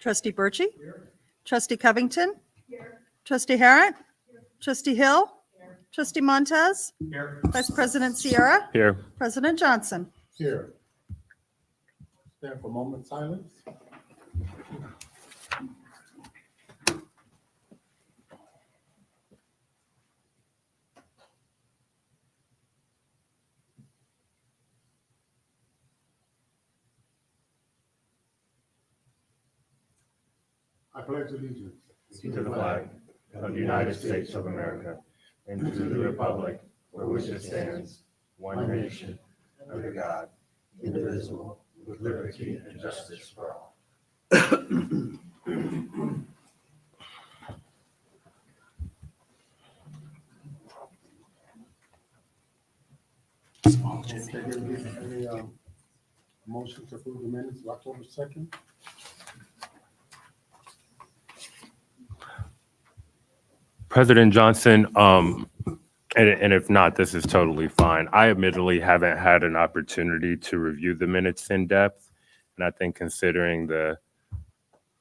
Trustee Birchie? Trustee Covington? Trustee Harrod? Trustee Hill? Trustee Montez? Vice President Sierra? Here. President Johnson? Here. Stand for a moment silence. I pledge allegiance To the flag of the United States of America and to the republic for which it stands, one nation, under God, indivisible, with liberty and justice for all. Any motion to approve the minutes of October 2nd? President Johnson, and if not, this is totally fine. I admittedly haven't had an opportunity to review the minutes in depth. And I think considering the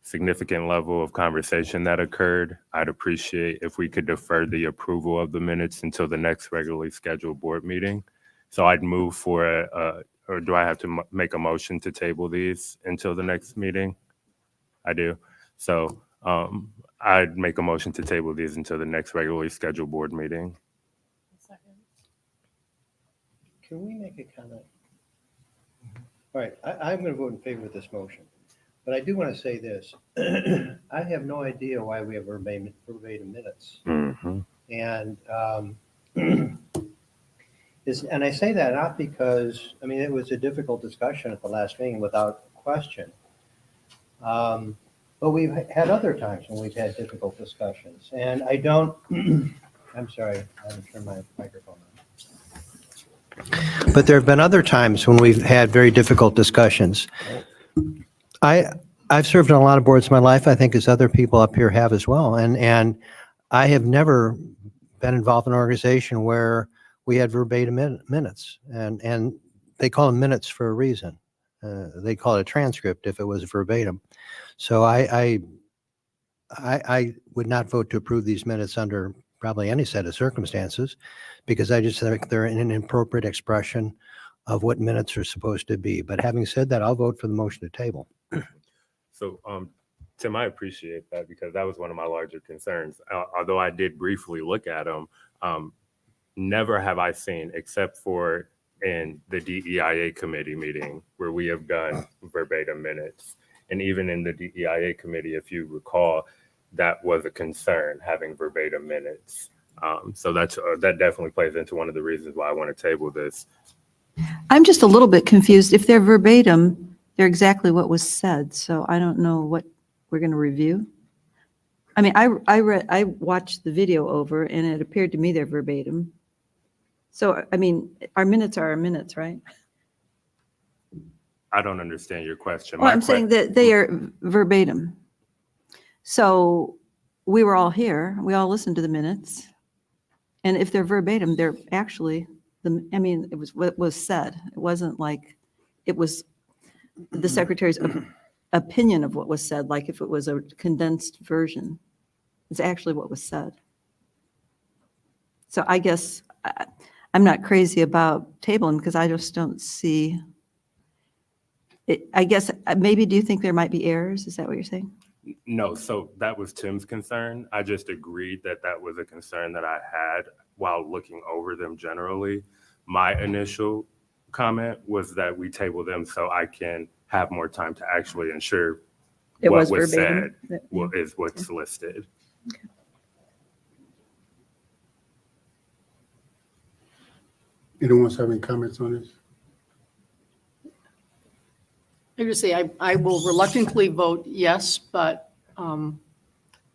significant level of conversation that occurred, I'd appreciate if we could defer the approval of the minutes until the next regularly scheduled board meeting. So I'd move for or do I have to make a motion to table these until the next meeting? I do. So I'd make a motion to table these until the next regularly scheduled board meeting. Can we make a comment? All right, I'm going to vote in favor of this motion, but I do want to say this. I have no idea why we have verbatim minutes. Mm-hmm. And and I say that not because, I mean, it was a difficult discussion at the last meeting without question. But we've had other times when we've had difficult discussions, and I don't, I'm sorry, I haven't turned my microphone on. But there have been other times when we've had very difficult discussions. I've served on a lot of boards in my life, I think as other people up here have as well, and I have never been involved in an organization where we had verbatim minutes, and they call them minutes for a reason. They call it a transcript if it was verbatim. So I would not vote to approve these minutes under probably any set of circumstances, because I just think they're an inappropriate expression of what minutes are supposed to be. But having said that, I'll vote for the motion to table. So, Tim, I appreciate that because that was one of my larger concerns. Although I did briefly look at them, never have I seen, except for in the DEIA committee meeting where we have done verbatim minutes. And even in the DEIA committee, if you recall, that was a concern, having verbatim minutes. So that definitely plays into one of the reasons why I want to table this. I'm just a little bit confused. If they're verbatim, they're exactly what was said. So I don't know what we're going to review. I mean, I watched the video over and it appeared to me they're verbatim. So, I mean, our minutes are our minutes, right? I don't understand your question. Well, I'm saying that they are verbatim. So we were all here, we all listened to the minutes. And if they're verbatim, they're actually, I mean, it was what was said. It wasn't like it was the secretary's opinion of what was said, like if it was a condensed version. It's actually what was said. So I guess I'm not crazy about tabling because I just don't see it. I guess maybe, do you think there might be errors? Is that what you're saying? No, so that was Tim's concern. I just agreed that that was a concern that I had while looking over them generally. My initial comment was that we table them so I can have more time to actually ensure what was said is what's listed. Okay. Anyone else have any comments on this? I just say I will reluctantly vote yes, but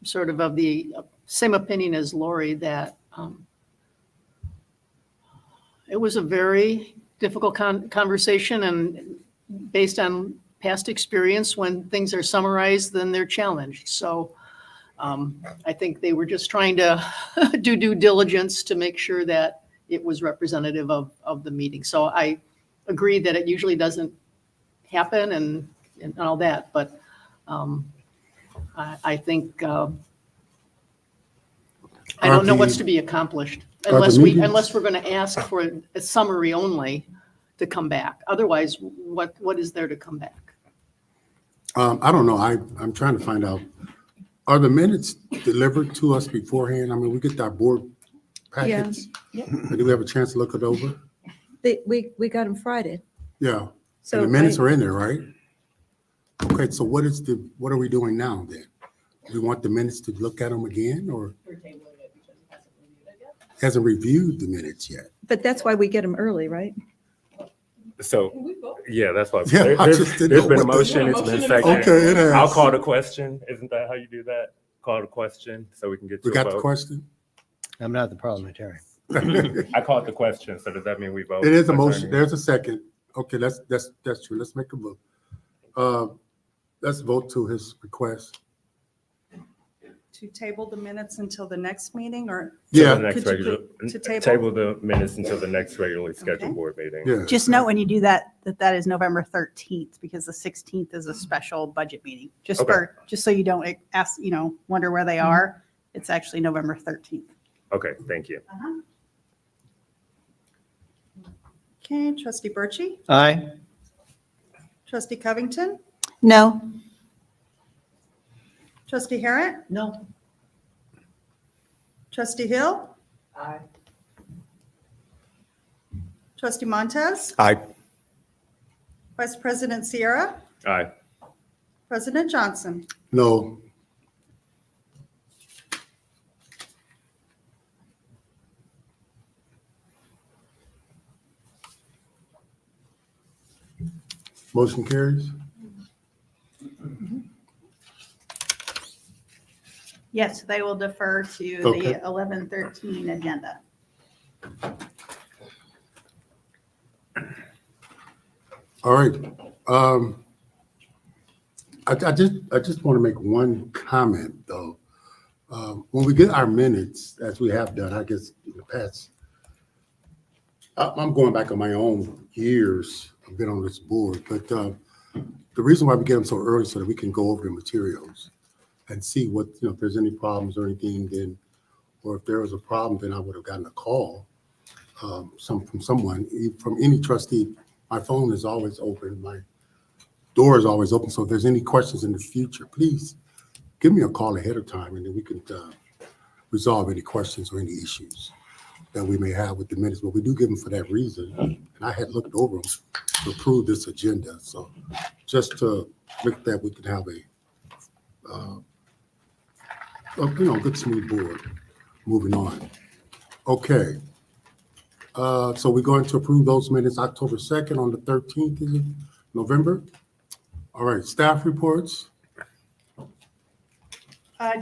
sort of the same opinion as Lori that it was a very difficult conversation, and based on past experience, when things are summarized, then they're challenged. So I think they were just trying to do due diligence to make sure that it was representative of the meeting. So I agree that it usually doesn't happen and all that, but I think, I don't know what's to be accomplished are the unless meetings- unless we're going to ask for a summary only to come back. Otherwise, what is there to come back? I don't know. I'm trying to find out. Are the minutes delivered to us beforehand? I mean, we get our board packets. Yeah. And do we have a chance to look it over? We got them Friday. Yeah. So And the minutes I- are in there, right? Okay, so what are we doing now then? We want the minutes to look at them again, or hasn't reviewed the minutes yet? But that's why we get them early, right? So, yeah, that's why. Yeah, I There's just didn't there's know been a what the- motion, it's been seconded. Okay, it has. I'll call the question. Isn't that how you do that? Call the question so we can get to We a got the vote. question? I'm not the parliamentarian. I called the question, so does that mean we vote? It is a motion. Attorney? There's a second. Okay, that's true. Let's make a vote. Let's vote to his request. To table the minutes until the next meeting, or? Till Yeah, the next Could you regular, put- to table? table the minutes until the next regularly Okay. scheduled board meeting. yeah. Just note when you do that, that is November 13th, because the 16th is a special budget meeting. Just Okay. just so you don't ask, wonder where they are. It's actually November 13th. Okay, thank you. Okay, trustee Birchey, Aye. trustee Covington, No. trustee Harrod, No. trustee Hill. Aye. Trustee Montez, Aye. Vice President Sierra, Aye. President Johnson. No. Motion carries. Yes, they will defer to Okay. the 11:13 agenda. All right. I just want to make one comment though. When we get our minutes, as we have done, I guess in the past, I'm going back on my own years. I've been on this board, but the reason why we get them so early so that we can go over the materials and see what, if there's any problems or anything, then, or if there was a problem, then I would have gotten a call from someone, from any trustee. My phone is always open. My door is always open. So if there's any questions in the future, please give me a call ahead of time, and then we can resolve any questions or any issues that we may have with the minutes. But we do give them for that reason. And I had looked over them to approve this agenda. So just to make that we can have a good smooth board moving on. Okay. So we're going to approve those minutes October 2nd on the 13th, is it November? All right, staff reports.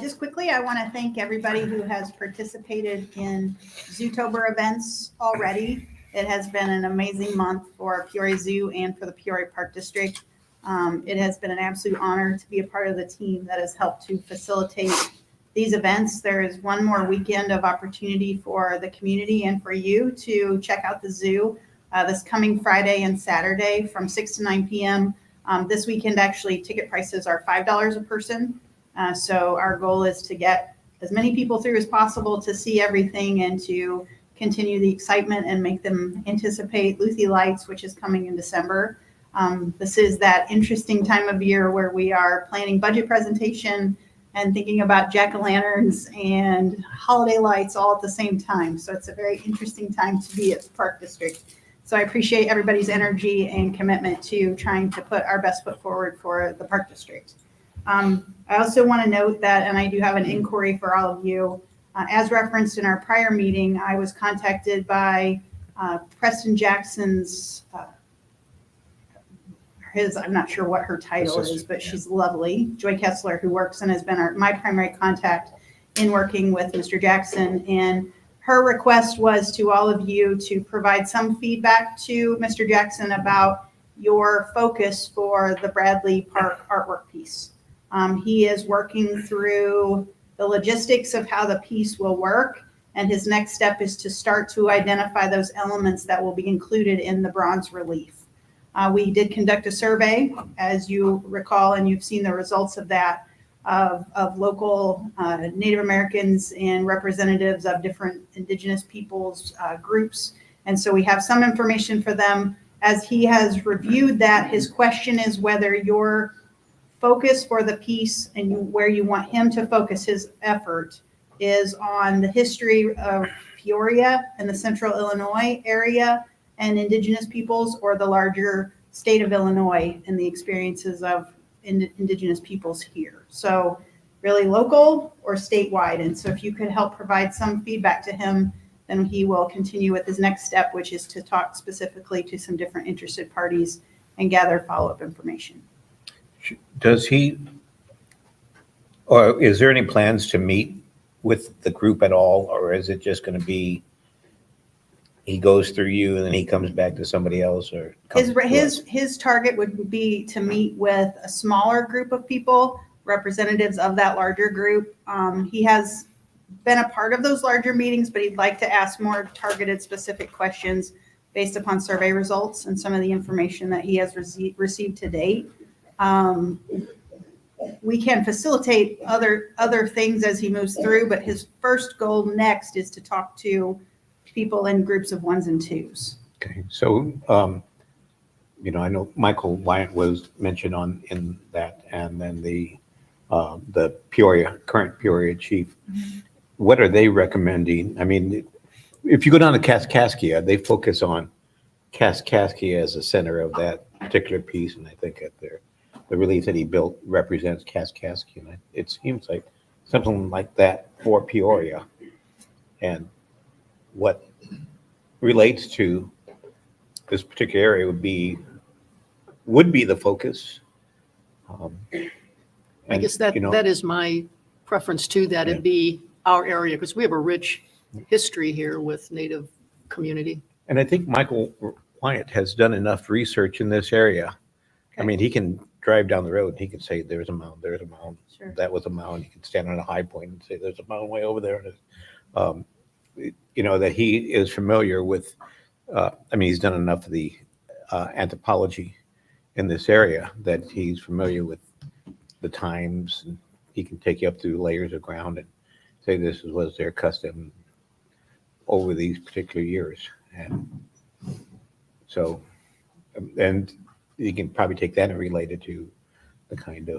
Just quickly, I want to thank everybody who has participated in Zootober events already. It has been an amazing month for Peoria Zoo and for the Peoria Park District. It has been an absolute honor to be a part of the team that has helped to facilitate these events. There is one more weekend of opportunity for the community and for you to check out the zoo this coming Friday and Saturday from 6 to 9 p.m. This weekend, actually, ticket prices are $5 a person. So our goal is to get as many people through as possible to see everything and to continue the excitement and make them anticipate Luthi Lights, which is coming in December. This is that interesting time of year where we are planning budget presentation and thinking about jack-o'-lanterns and holiday lights all at the same time. So it's a very interesting time to be at the Park District. So I appreciate everybody's energy and commitment to trying to put our best foot forward for the Park District. I also want to note that, and I do have an inquiry for all of you, as referenced in our prior meeting, I was contacted by Preston Jackson's, I'm not sure what her title is, but she's lovely, Joy Kessler, who works and has been my primary contact in working with Mr. Jackson. And her request was to all of you to provide some feedback to Mr. Jackson about your focus for the Bradley Park artwork piece. He is working through the logistics of how the piece will work, and his next step is to start to identify those elements that will be included in the bronze relief. We did conduct a survey, as you recall, and you've seen the results of that. of local Native Americans and representatives of different indigenous peoples groups. And so we have some information for them. As he has reviewed that, his question is whether your focus for the piece and where you want him to focus his effort is on the history of Peoria and the central Illinois area and indigenous peoples, or the larger state of Illinois and the experiences of indigenous peoples here. So really local or statewide. And so if you could help provide some feedback to him, then he will continue with his next step, which is to talk specifically to some different interested parties and gather follow-up information. Does he, or is there any plans to meet with the group at all? Or is it just going to be, he goes through you and then he comes back to somebody else, or? His target would be to meet with a smaller group of people, representatives of that larger group. He has been a part of those larger meetings, but he'd like to ask more targeted, specific questions based upon survey results and some of the information that he has received to date. We can facilitate other things as he moves through, but his first goal next is to talk to people in groups of ones and twos. Okay, so, I know Michael Wyatt was mentioned in that, and then the current Peoria chief. What are they recommending? I mean, if you go down to Kaskaskia, they focus on Kaskaskia as the center of that particular piece, and I think that the relief that he built represents Kaskaskia. And it seems like something like that for Peoria, and what relates to this particular area would be the focus. I guess that is my preference too, that it be our area, because we have a rich history here with Native community. And I think Michael Wyatt has done enough research in this area. I mean, he can drive down the road and he can say, there's a mound, there's a mound. Sure. That was a mound. He can stand on a high point and say, there's a mound way over there. That he is familiar with, he's done enough of the anthropology in this area that he's familiar with the times, and he can take you up through layers of ground and say this was their custom over these particular years. And so, and you can probably take that and relate it to the kind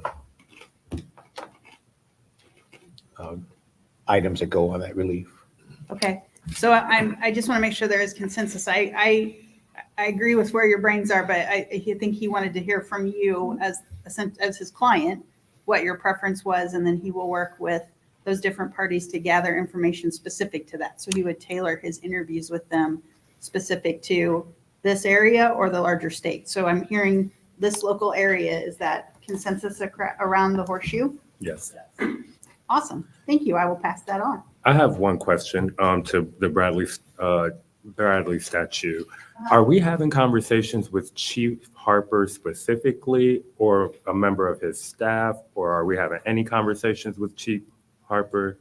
of items that go on that relief. Okay, so I just want to make sure there is consensus. I agree with where your brains are, but I think he wanted to hear from you as his client, what your preference was, and then he will work with those different parties to gather information specific to that. So he would tailor his interviews with them specific to this area or the larger state. So I'm hearing this local area. Is that consensus around the horseshoe? Yes. Awesome. Thank you. I will pass that on. I have one question to the Bradley statue. Are we having conversations with Chief Harper specifically, or a member of his staff, or are we having any conversations with Chief Harper?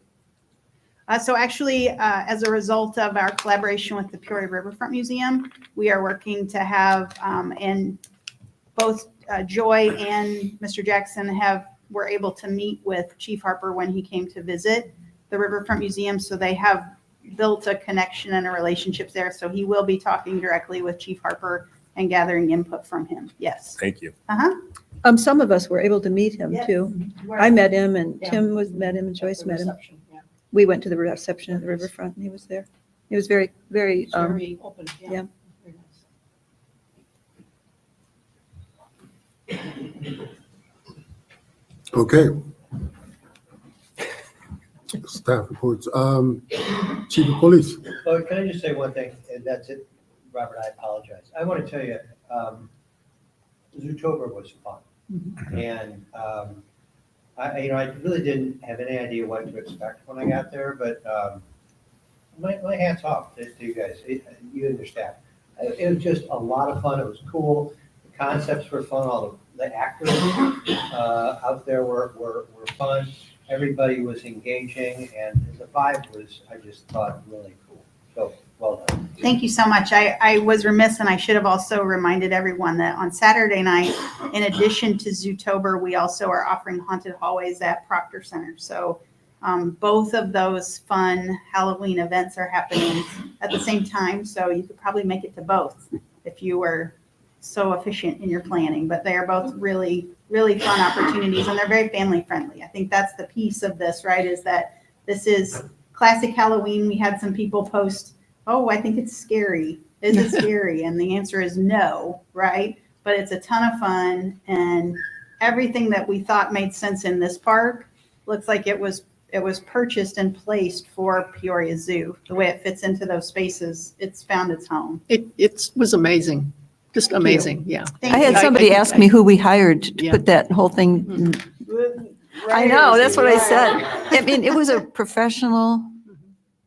So actually, as a result of our collaboration with the Peoria Riverfront Museum, we are working to have, and both Joy and Mr. Jackson were able to meet with Chief Harper when he came to visit the Riverfront Museum. So they have built a connection and a relationship there. So he will be talking directly with Chief Harper and gathering input from him. Yes. Thank you. Uh-huh. Some of us were able to meet him too. I met him, and Tim met him, and Joyce met him. We went to the reception at the Riverfront, and he was there. He was very, very, Very open. yeah. Very nice. Okay. Staff reports. Chief of Police. Oh, can I just say one thing? And that's it, Robert, I apologize. I want to tell you, Zootopia was fun. And I really didn't have any idea what to expect when I got there, but my hat's off to you guys, you and your staff. It was just a lot of fun. It was cool. The concepts were fun. All the actors out there were fun. Everybody was engaging, and the vibe was, I just thought, really cool. So Well done. Thank you so much. I was remiss, and I should have also reminded everyone that on Saturday night, in addition to Zootober, we also are offering haunted hallways at Proctor Center. So both of those fun Halloween events are happening at the same time. So you could probably make it to both if you were so efficient in your planning. But they are both really, really fun opportunities, and they're very family friendly. I think that's the piece of this, right? Is that this is classic Halloween. We had some people post, "Oh, I think it's scary. Is it scary?" And the answer is no, right? But it's a ton of fun, and everything that we thought made sense in this park looks like it was purchased and placed for Peoria Zoo. The way it fits into those spaces, it's found its home. It was amazing, just amazing, yeah. Thank I had you. somebody think ask me who we hired to Yeah. put that whole thing. I know, that's what I said. I mean, it was a professional,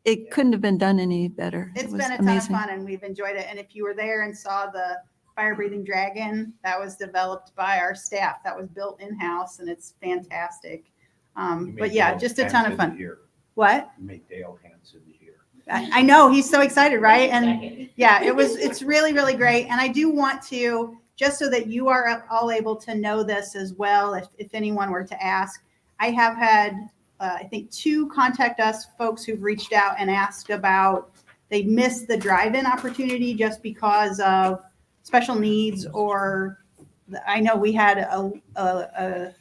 it couldn't have been done any better. It It's was been a ton of amazing. fun, and we've enjoyed it. And if you were there and saw the fire-breathing dragon, that was developed by our staff. That was built in-house, and it's fantastic. But yeah, just a ton of fun. What? Make Dale Hansen here. I know, he's so excited, right? And yeah, it's really, really great. And I do want to, just so that you are all able to know this as well, if anyone were to ask, I have had, I think 2 contact us folks who've reached out and asked about, they missed the drive-in opportunity just because of special needs, or I know we had a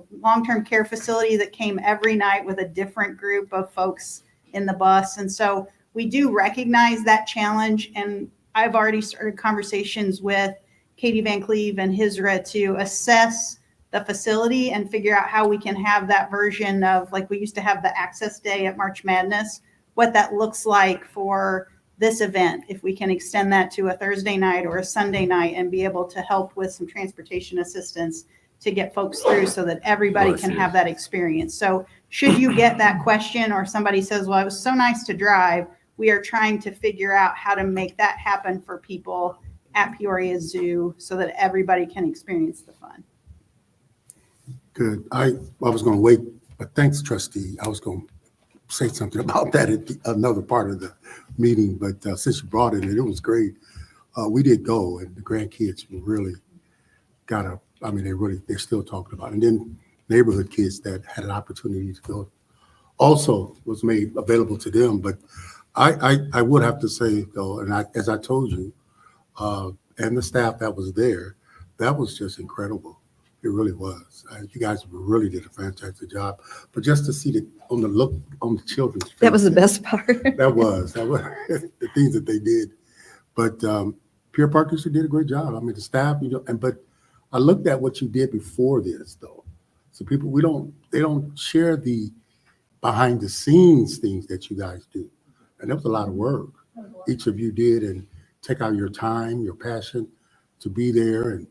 long-term care facility that came every night with a different group of folks in the bus. And so we do recognize that challenge. And I've already started conversations with Katie Van Cleve and Hisra to assess the facility and figure out how we can have that version of, like we used to have the access day at March Madness, what that looks like for this event, if we can extend that to a Thursday night or a Sunday night and be able to help with some transportation assistance to get folks through so that everybody can have that experience. So should you get that question, or somebody says, well, it was so nice to drive, we are trying to figure out how to make that happen for people at Peoria Zoo so that everybody can experience the fun. Good. I was going to wait, but thanks, trustee. I was going to say something about that at another part of the meeting, but since you brought it, it was great. We did go, and the grandkids really got a, I mean, they're still talking about it. And then neighborhood kids that had an opportunity to go also was made available to them. But I would have to say, though, and as I told you, and the staff that was there, that was just incredible. It really was. You guys really did a fantastic job. But just to see the look on the children's faces. That was the best part. That was the things that they did. But Pure Park District did a great job. I mean, the staff, but I looked at what you did before this, though. So people, they don't share the behind the scenes things that you guys do. And that was a lot of work each of you did, and take out your time, your passion to be there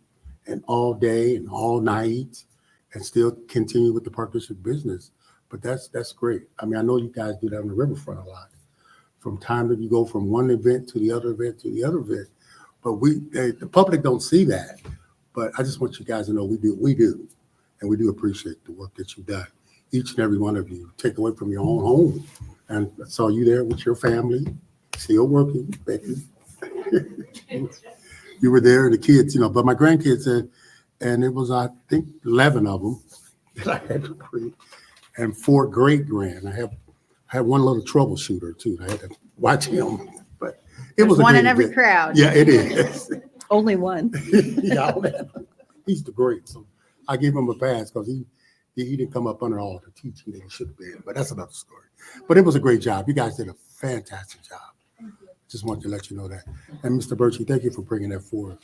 and all day and all night and still continue with the Park District business. But that's great. I mean, I know you guys do that on the riverfront a lot. From time that you go from one event to the other event to the other event. But the public don't see that. But I just want you guys to know we do. And we do appreciate the work that you've done. Each and every one of you take away from your own home. And I saw you there with your family, still working, Becky. You were there, and the kids, but my grandkids said, and it was, I think, 11 of them that I had to bring, and 4 great-grand. I had one little troubleshooter, too. I had to watch him. But it was one a in great every event. crowd. Yeah, it is. Only one. Yeah, he's the great. So I gave him a pass because he didn't come up under all the teaching that he should have been. But that's another story. But it was a great job. You guys did a fantastic job. Just wanted to let you know that. And Mr. Birchie, thank you for bringing that forward.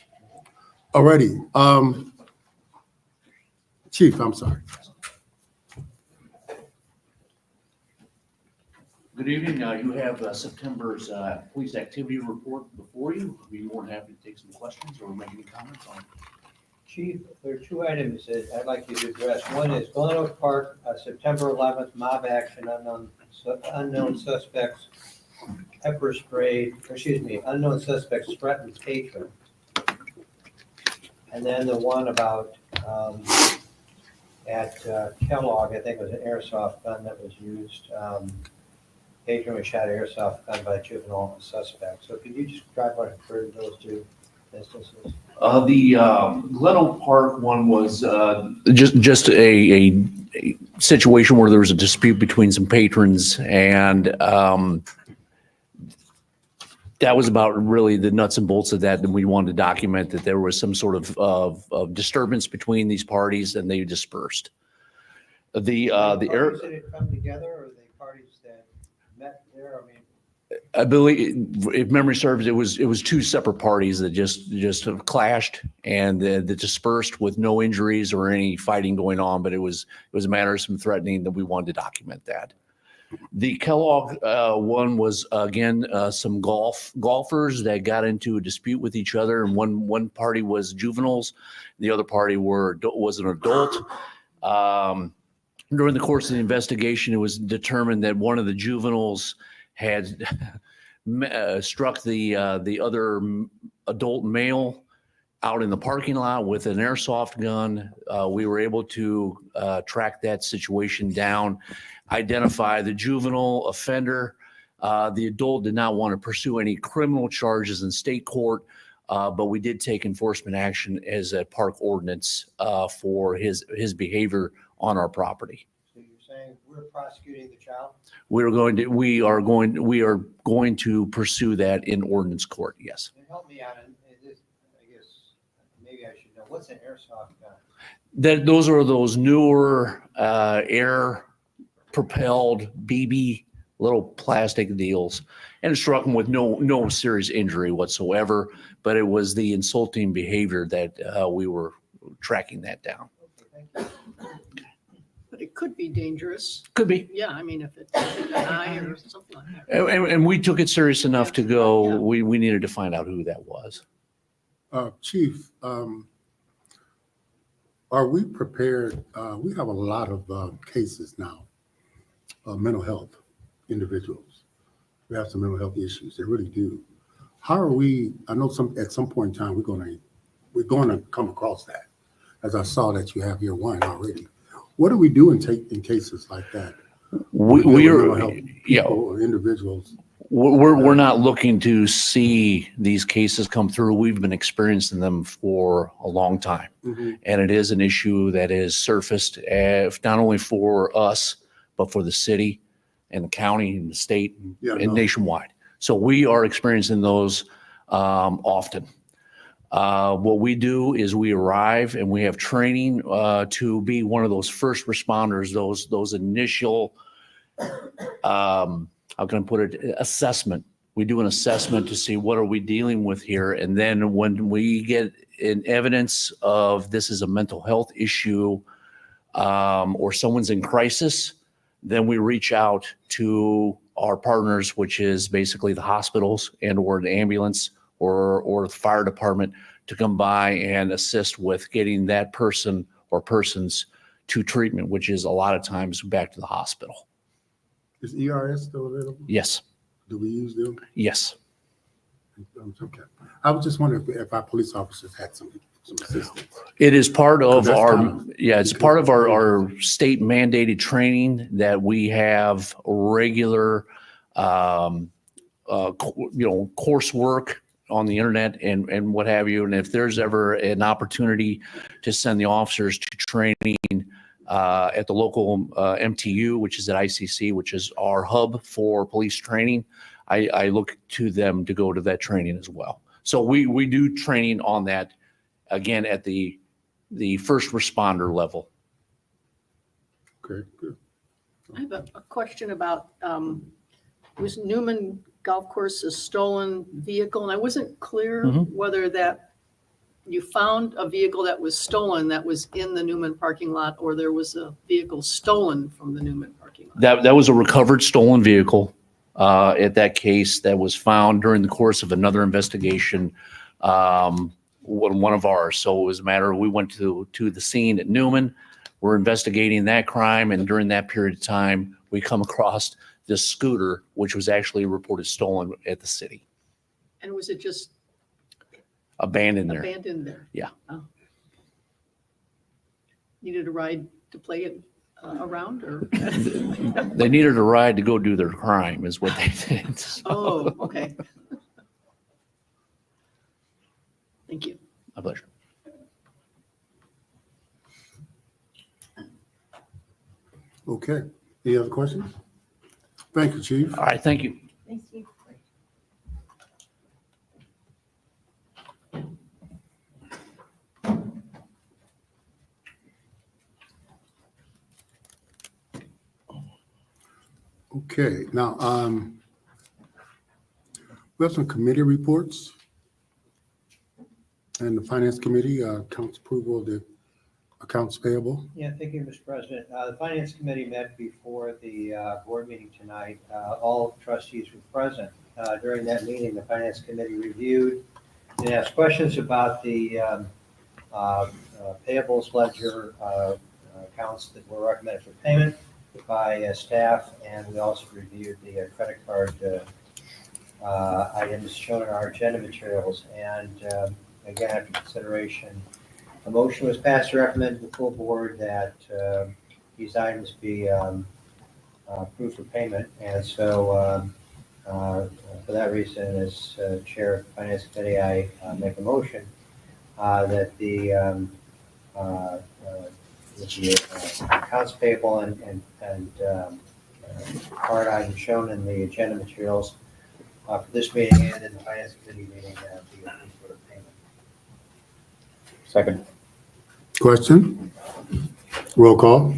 Alrighty. Chief, I'm sorry. Good evening. You have September's police activity report before you. I'd be more than happy to take some questions or make any comments on it. Chief, there are 2 items that I'd like you to address. One is Glen Oak Park, September 11th, mob action, unknown suspects pepper sprayed, unknown suspects threatened patron. And then the one about at Kellogg, I think it was an airsoft gun that was used. patron was shot airsoft gun by a juvenile suspect. So could you describe what occurred in those two instances? The Glen Park one was just a situation where there was a dispute between some patrons, and that was about really the nuts and bolts of that. And we wanted to document that there was some sort of disturbance between these parties, and they dispersed. The air. Parties that had come together, or the parties that met there? I mean, I believe, if memory serves, it was two separate parties that just clashed and that dispersed with no injuries or any fighting going on. But it was a matter of some threatening that we wanted to document that. The Kellogg one was again some golfers that got into a dispute with each other, and one party was juveniles, the other party was an adult. During the course of the investigation, it was determined that one of the juveniles had struck the other adult male out in the parking lot with an airsoft gun. We were able to track that situation down, identify the juvenile offender. The adult did not want to pursue any criminal charges in state court, but we did take enforcement action as a park ordinance for his behavior on our property. so you're saying we're prosecuting the child? We are going to pursue that in ordinance court. Yes. And help me out, and this, I guess, maybe I should know, what's an airsoft gun? Those are those newer air propelled BB little plastic deals, and it struck him with no serious injury whatsoever. But it was the insulting behavior that we were tracking that down. Okay, thank you. But it could be dangerous. Could be. Yeah, I mean, if it's an eye or something like that. And we took it serious enough to go, Yeah. we needed to find out who that was. Chief, are we prepared? We have a lot of cases now of mental health individuals. We have some mental health issues. They really do. How are we? I know at some point in time we're going to come across that. As I saw that you have here one already. What do we do in cases like that? We are, Mental health yeah. people or individuals. We're not looking to see these cases come through. We've been experiencing them for a long time. Mhm. And it is an issue that is surfaced, not only for us, but for the city and the county and the state and nationwide. So we are experiencing those often. What we do is we arrive and we have training to be one of those first responders, those initial, how can I put it, assessment. We do an assessment to see what are we dealing with here. And then when we get in evidence of this is a mental health issue or someone's in crisis, then we reach out to our partners, which is basically the hospitals and or the ambulance or the fire department to come by and assist with getting that person or persons to treatment, which is a lot of times back to the hospital. Is ERS still available? Yes. Do we use them? Yes. Okay. I was just wondering if our police officers had some assistance. It is part of That's our, kind of- it's part of our state mandated training that we have regular, coursework on the internet and what have you. And if there's ever an opportunity to send the officers to training at the local MTU, which is at ICC, which is our hub for police training, I look to them to go to that training as well. So we do training on that, again, at the first responder level. Okay, good. I have a question about, was Newman Golf Course a stolen vehicle? And I wasn't clear Mhm. whether that you found a vehicle that was stolen that was in the Newman parking lot, or there was a vehicle stolen from the Newman parking lot. That was a recovered stolen vehicle at that case that was found during the course of another investigation, one of ours. So it was a matter of, we went to the scene at Newman. We're investigating that crime, and during that period of time, we come across this scooter, which was actually reported stolen at the city, And was it just abandoned there. abandoned there? Yeah. Oh. Needed a ride to play it around or? They needed a ride to go do their crime is what they did. So, Oh, okay. Thank you. my pleasure. Okay. Any other questions? Thank you, Chief. All right, thank you. Thanks, Steve. Okay, now, we have some committee reports. And the Finance Committee, council approval of the accounts payable. Yeah, thank you, Mr. President. The Finance Committee met before the board meeting tonight. All trustees were present. During that meeting, the Finance Committee reviewed and asked questions about the payables ledger accounts that were recommended for payment by staff, and we also reviewed the credit card items shown in our agenda materials. And again, after consideration, a motion was passed to recommend to the full board that these items be approved for payment. And so for that reason, as chair of the Finance Committee, I make a motion that the accounts payable and card items shown in the agenda materials for this meeting and in the Finance Committee meeting be approved for payment. Second. Question? Roll call.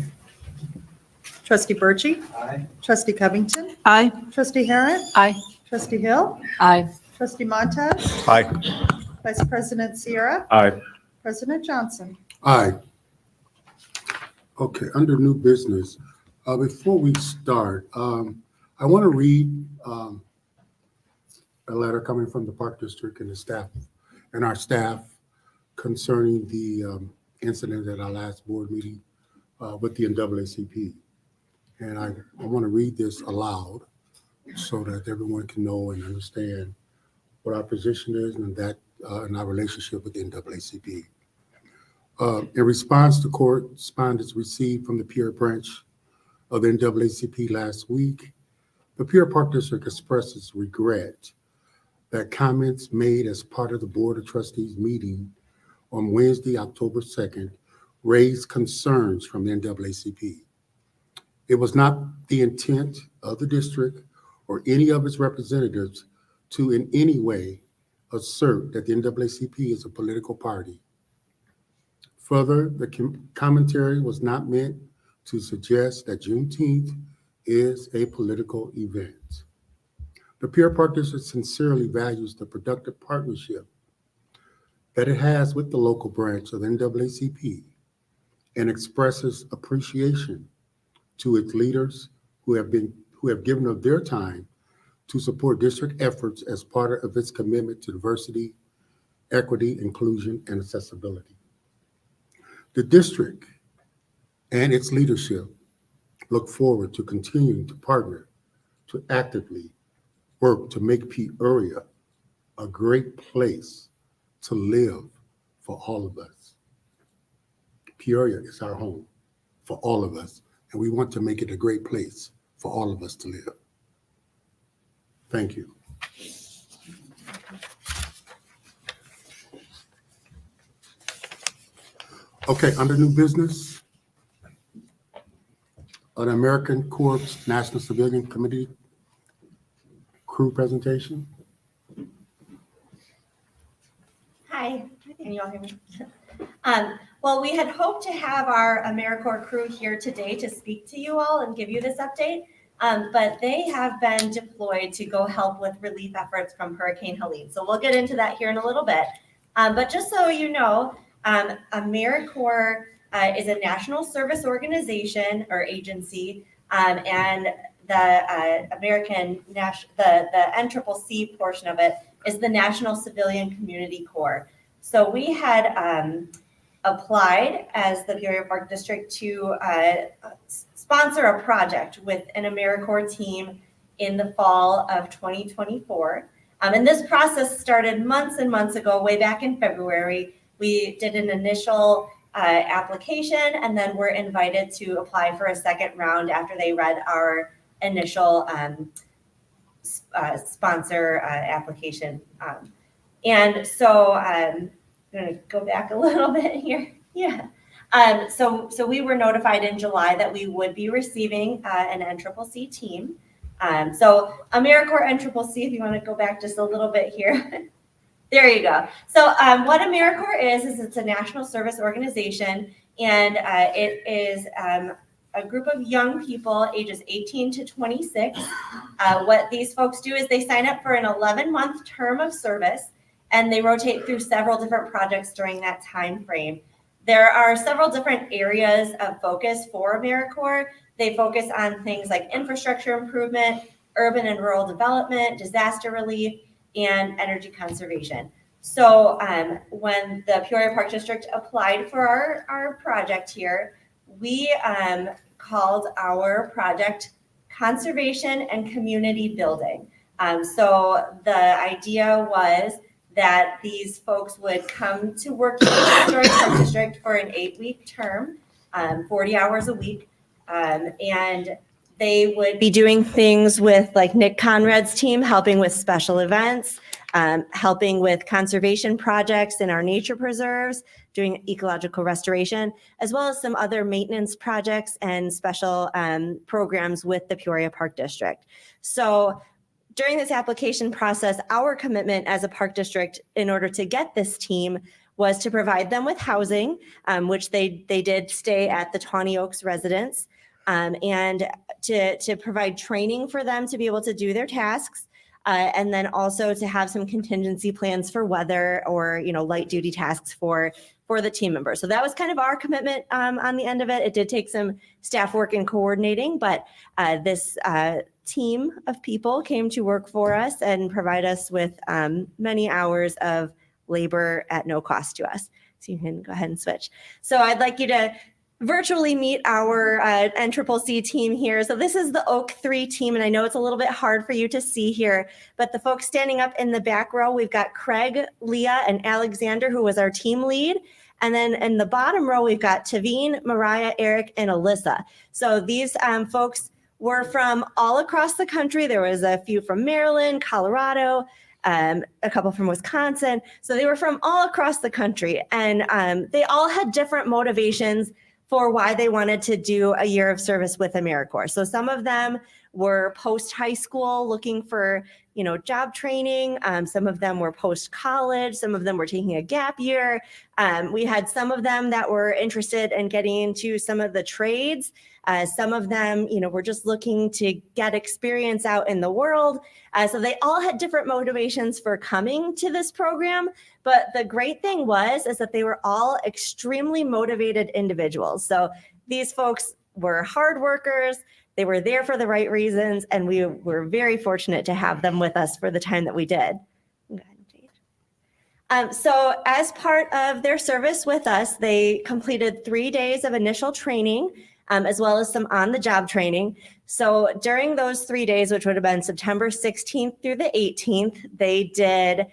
Trustee Burchey, Aye. trustee Covington, Aye. trustee Harrod, Aye. trustee Hill, Aye. trustee Montez, Aye. vice president Sierra, Aye. president Johnson. Aye. Okay, under new business, before we start, I want to read a letter coming from the Park District and the staff, and our staff concerning the incident at our last board meeting with the NAACP. And I want to read this aloud so that everyone can know and understand what our position is and that and our relationship with the NAACP. In response to correspondence received from the Peoria branch of the NAACP last week, the Peoria Park District expresses regret that comments made as part of the Board of Trustees meeting on Wednesday, October 2nd, raised concerns from the NAACP. It was not the intent of the district or any of its representatives to in any way assert that the NAACP is a political party. Further, the commentary was not meant to suggest that Juneteenth is a political event. The Peoria Park District sincerely values the productive partnership that it has with the local branch of the NAACP and expresses appreciation to its leaders who have given of their time to support district efforts as part of its commitment to diversity, equity, inclusion, and accessibility. The district and its leadership look forward to continuing to partner to actively work to make Peoria a great place to live for all of us. Peoria is our home for all of us, and we want to make it a great place for all of us to live. Thank you. Okay, under new business, an American Corps National Civilian Committee crew presentation. Hi, can you all hear me? Well, we had hoped to have our AmeriCorps crew here today to speak to you all and give you this update, but they have been deployed to go help with relief efforts from Hurricane Helene. So we'll get into that here in a little bit. But just so you know, AmeriCorps is a national service organization or agency, and the the NCCC portion of it is the National Civilian Community Corps. So we had applied as the Peoria Park District to sponsor a project with an AmeriCorps team in the fall of 2024. And this process started months and months ago, way back in February. We did an initial application, and then were invited to apply for a second round after they read our initial sponsor application. And so I'm going to go back a little bit here. Yeah. So we were notified in July that we would be receiving an NCCC team. So AmeriCorps NCCC, if you want to go back just a little bit here. There you go. So what AmeriCorps is it's a national service organization, and it is a group of young people ages 18 to 26. What these folks do is they sign up for an 11-month term of service, and they rotate through several different projects during that time frame. There are several different areas of focus for AmeriCorps. They focus on things like infrastructure improvement, urban and rural development, disaster relief, and energy conservation. So when the Peoria Park District applied for our project here, we called our project Conservation and Community Building. So the idea was that these folks would come to work in the Peoria Park District for an 8-week term, 40 hours a week, and they would be doing things with like Nick Conrad's team, helping with special events, helping with conservation projects in our nature preserves, doing ecological restoration, as well as some other maintenance projects and special programs with the Peoria Park District. So during this application process, our commitment as a park district in order to get this team was to provide them with housing, which they did stay at the Tawny Oaks residence, and to provide training for them to be able to do their tasks, and then also to have some contingency plans for weather or light duty tasks for the team members. So that was kind of our commitment on the end of it. It did take some staff work and coordinating, but this team of people came to work for us and provide us with many hours of labor at no cost to us. So you can go ahead and switch. So I'd like you to virtually meet our NCCC team here. So this is the Oak 3 team, and I know it's a little bit hard for you to see here, but the folks standing up in the back row, we've got Craig, Leah, and Alexander, who was our team lead. And then in the bottom row, we've got Tavine, Mariah, Eric, and Alyssa. So these folks were from all across the country. There was a few from Maryland, Colorado, a couple from Wisconsin. So they were from all across the country, and they all had different motivations for why they wanted to do a year of service with AmeriCorps. So some of them were post-high school looking for, job training. Some of them were post-college. Some of them were taking a gap year. We had some of them that were interested in getting into some of the trades. Some of them, were just looking to get experience out in the world. So they all had different motivations for coming to this program. But the great thing is that they were all extremely motivated individuals. So these folks were hard workers. They were there for the right reasons, and we were very fortunate to have them with us for the time that we did. Go ahead, Paige. So as part of their service with us, they completed 3 days of initial training, as well as some on-the-job training. So during those 3 days, which would have been September 16th through the 18th, they did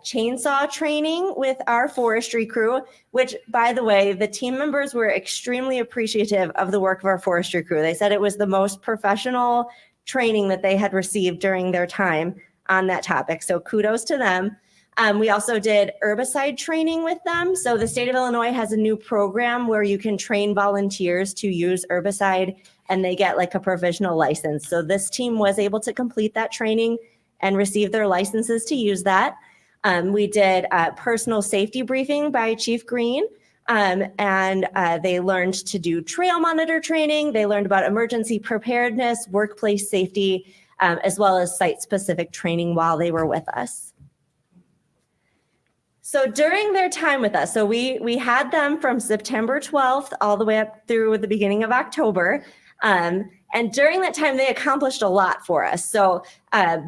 chainsaw training with our forestry crew, which, by the way, the team members were extremely appreciative of the work of our forestry crew. They said it was the most professional training that they had received during their time on that topic. So kudos to them. We also did herbicide training with them. So the state of Illinois has a new program where you can train volunteers to use herbicide, and they get like a provisional license. So this team was able to complete that training and receive their licenses to use that. We did a personal safety briefing by Chief Green, and they learned to do trail monitor training. They learned about emergency preparedness, workplace safety, as well as site-specific training while they were with us. So during their time with us, so we had them from September 12th all the way up through the beginning of October. And during that time, they accomplished a lot for us. So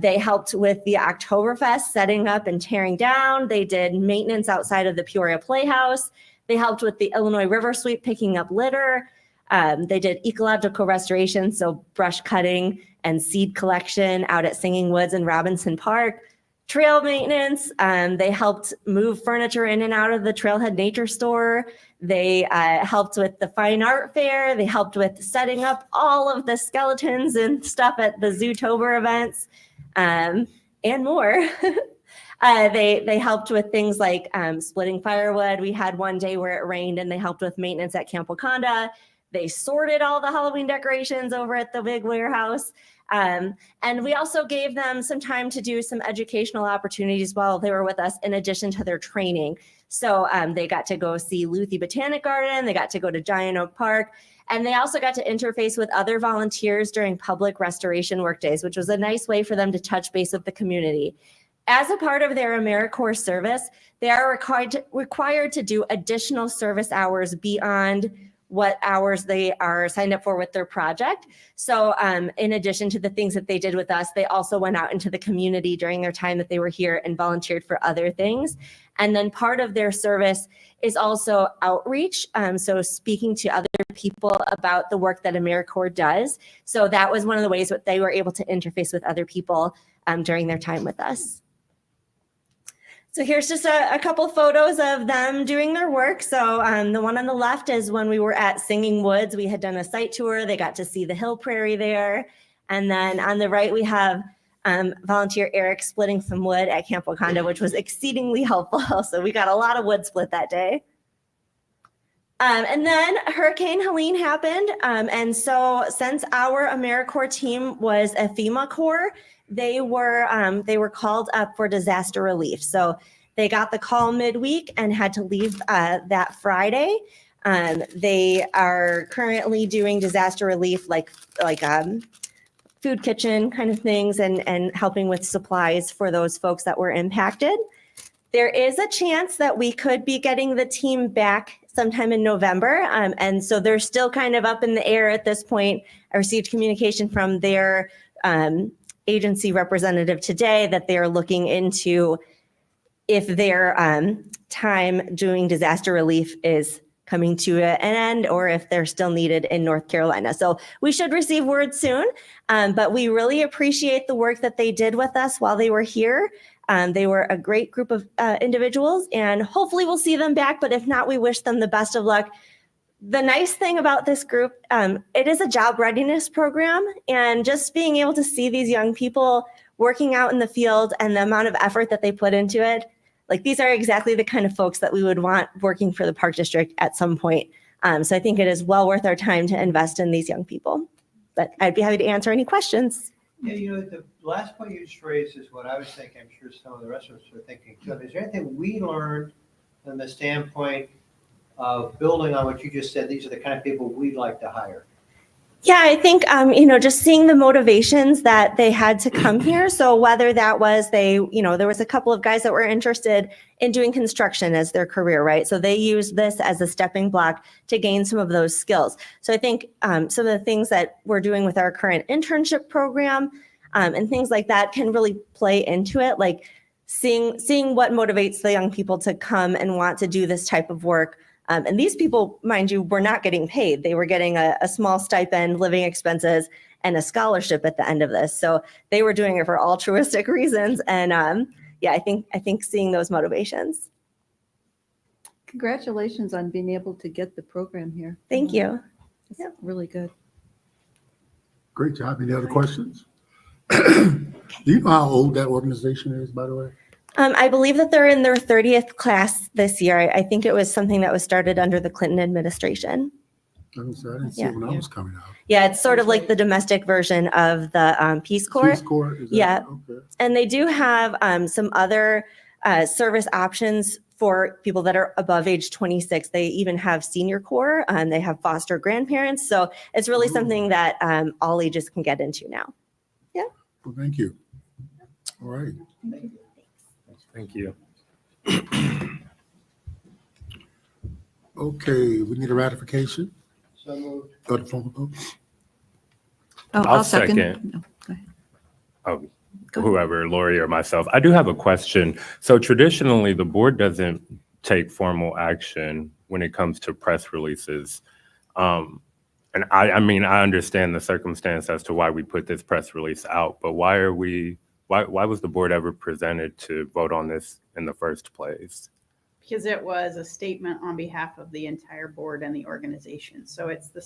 they helped with the Oktoberfest, setting up and tearing down. They did maintenance outside of the Peoria Playhouse. They helped with the Illinois River Sweep, picking up litter. They did ecological restoration, so brush cutting and seed collection out at Singing Woods and Robinson Park. Trail maintenance, they helped move furniture in and out of the Trailhead Nature Store. They helped with the fine art fair. They helped with setting up all of the skeletons and stuff at the Zootober events, and more. They helped with things like splitting firewood. We had one day where it rained and they helped with maintenance at Camp Wakanda. They sorted all the Halloween decorations over at the big warehouse. And we also gave them some time to do some educational opportunities while they were with us in addition to their training. So they got to go see Luthi Botanic Garden. They got to go to Giant Oak Park. And they also got to interface with other volunteers during public restoration work days, which was a nice way for them to touch base with the community. As a part of their AmeriCorps service, they are required to do additional service hours beyond what hours they are signed up for with their project. So in addition to the things that they did with us, they also went out into the community during their time that they were here and volunteered for other things. And then part of their service is also outreach. So speaking to other people about the work that AmeriCorps does. So that was one of the ways that they were able to interface with other people during their time with us. So here's just a couple photos of them doing their work. So the one on the left is when we were at Singing Woods. We had done a site tour. They got to see the hill prairie there. And then on the right, we have volunteer Eric splitting some wood at Camp Wakanda, which was exceedingly helpful. So we got a lot of wood split that day. And then Hurricane Helene happened. And so since our AmeriCorps team was a FEMA Corps, they were called up for disaster relief. So they got the call midweek and had to leave that Friday. They are currently doing disaster relief like food kitchen kind of things and helping with supplies for those folks that were impacted. There is a chance that we could be getting the team back sometime in November. And so they're still kind of up in the air at this point. I received communication from their agency representative today that they are looking into if their time doing disaster relief is coming to an end or if they're still needed in North Carolina. So we should receive word soon, but we really appreciate the work that they did with us while they were here. They were a great group of individuals and hopefully we'll see them back, but if not, we wish them the best of luck. The nice thing about this group, it is a job readiness program, and just being able to see these young people working out in the field and the amount of effort that they put into it, like these are exactly the kind of folks that we would want working for the Park District at some point. So I think it is well worth our time to invest in these young people. But I'd be happy to answer any questions. Yeah, the last point you just raised is what I was thinking. I'm sure some of the rest of us were thinking too. Is there anything we learned from the standpoint of building on what you just said? These are the kind of people we'd like to hire. Yeah, I think, just seeing the motivations that they had to come here. So whether that was there was a couple of guys that were interested in doing construction as their career, right? So they used this as a stepping block to gain some of those skills. So I think some of the things that we're doing with our current internship program and things like that can really play into it, like seeing what motivates the young people to come and want to do this type of work. And these people, mind you, were not getting paid. They were getting a small stipend, living expenses, and a scholarship at the end of this. So they were doing it for altruistic reasons. And I think seeing those motivations. Congratulations on being able to get the program here. Thank you. It's really good. Great job. Any other questions? Do you know how old that organization is, by the way? I believe that they're in their 30th class this year. I think it was something that was started under the Clinton administration. I didn't see it when I was coming out. Yeah, it's sort of like the domestic version of the Peace Corps. Peace Corps? Is that- Yeah. Okay. And they do have some other service options for people that are above age 26. They even have senior corps and they have foster grandparents. So it's really something that all ages can get into now. Yeah. Well, thank you. All right. Thank you. Okay, we need a ratification. So moved. Go to phone vote. Oh, I'll second. No, go ahead. Oh, Go ahead. whoever, Lori or myself. I do have a question. So traditionally, the board doesn't take formal action when it comes to press releases. And I understand the circumstance as to why we put this press release out, but why was the board ever presented to vote on this in the first place? because it was a statement on behalf of the entire board and the organization. So it's the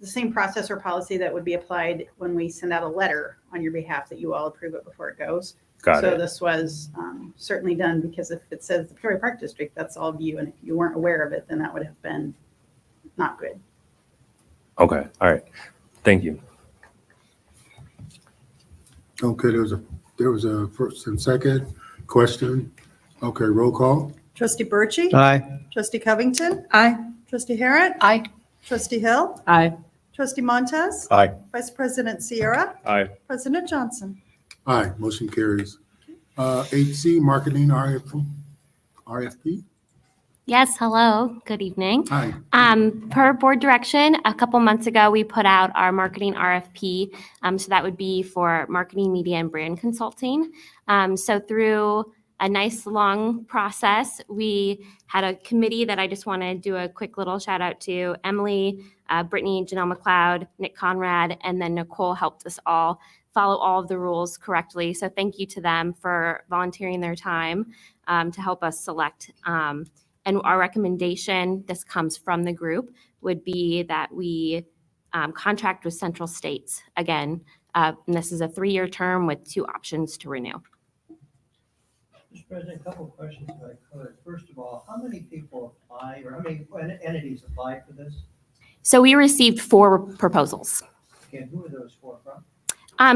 same process or policy that would be applied when we send out a letter on your behalf that you all approve it before it goes. Got So it. this was certainly done because if it says the Peoria Park District, that's all of you. And if you weren't aware of it, then that would have been not good. Okay, all right. Thank you. Okay, there was a first and second question. Okay, roll call. Trustee Birchey? Aye. Trustee Covington? Aye. Trustee Harrod? Aye. Trustee Hill? Aye. Trustee Montez? Aye. Vice President Sierra? Aye. President Johnson? Aye, motion carries. 8C, marketing RFP. Yes, hello, good evening. Hi. Per board direction, a couple months ago, we put out our marketing RFP. So that would be for marketing, media, and brand consulting. So through a nice long process, we had a committee that I just want to do a quick little shout out to. Emily, Brittany, Janelle McLeod, Nick Conrad, and then Nicole helped us all follow all of the rules correctly. So thank you to them for volunteering their time to help us select. And our recommendation, this comes from the group, would be that we contract with Central States again. And this is a 3-year term with 2 options to renew. Mr. President, a couple of questions if I could. First of all, how many people applied or how many entities applied for this? So we received 4 proposals. And who are those 4 from?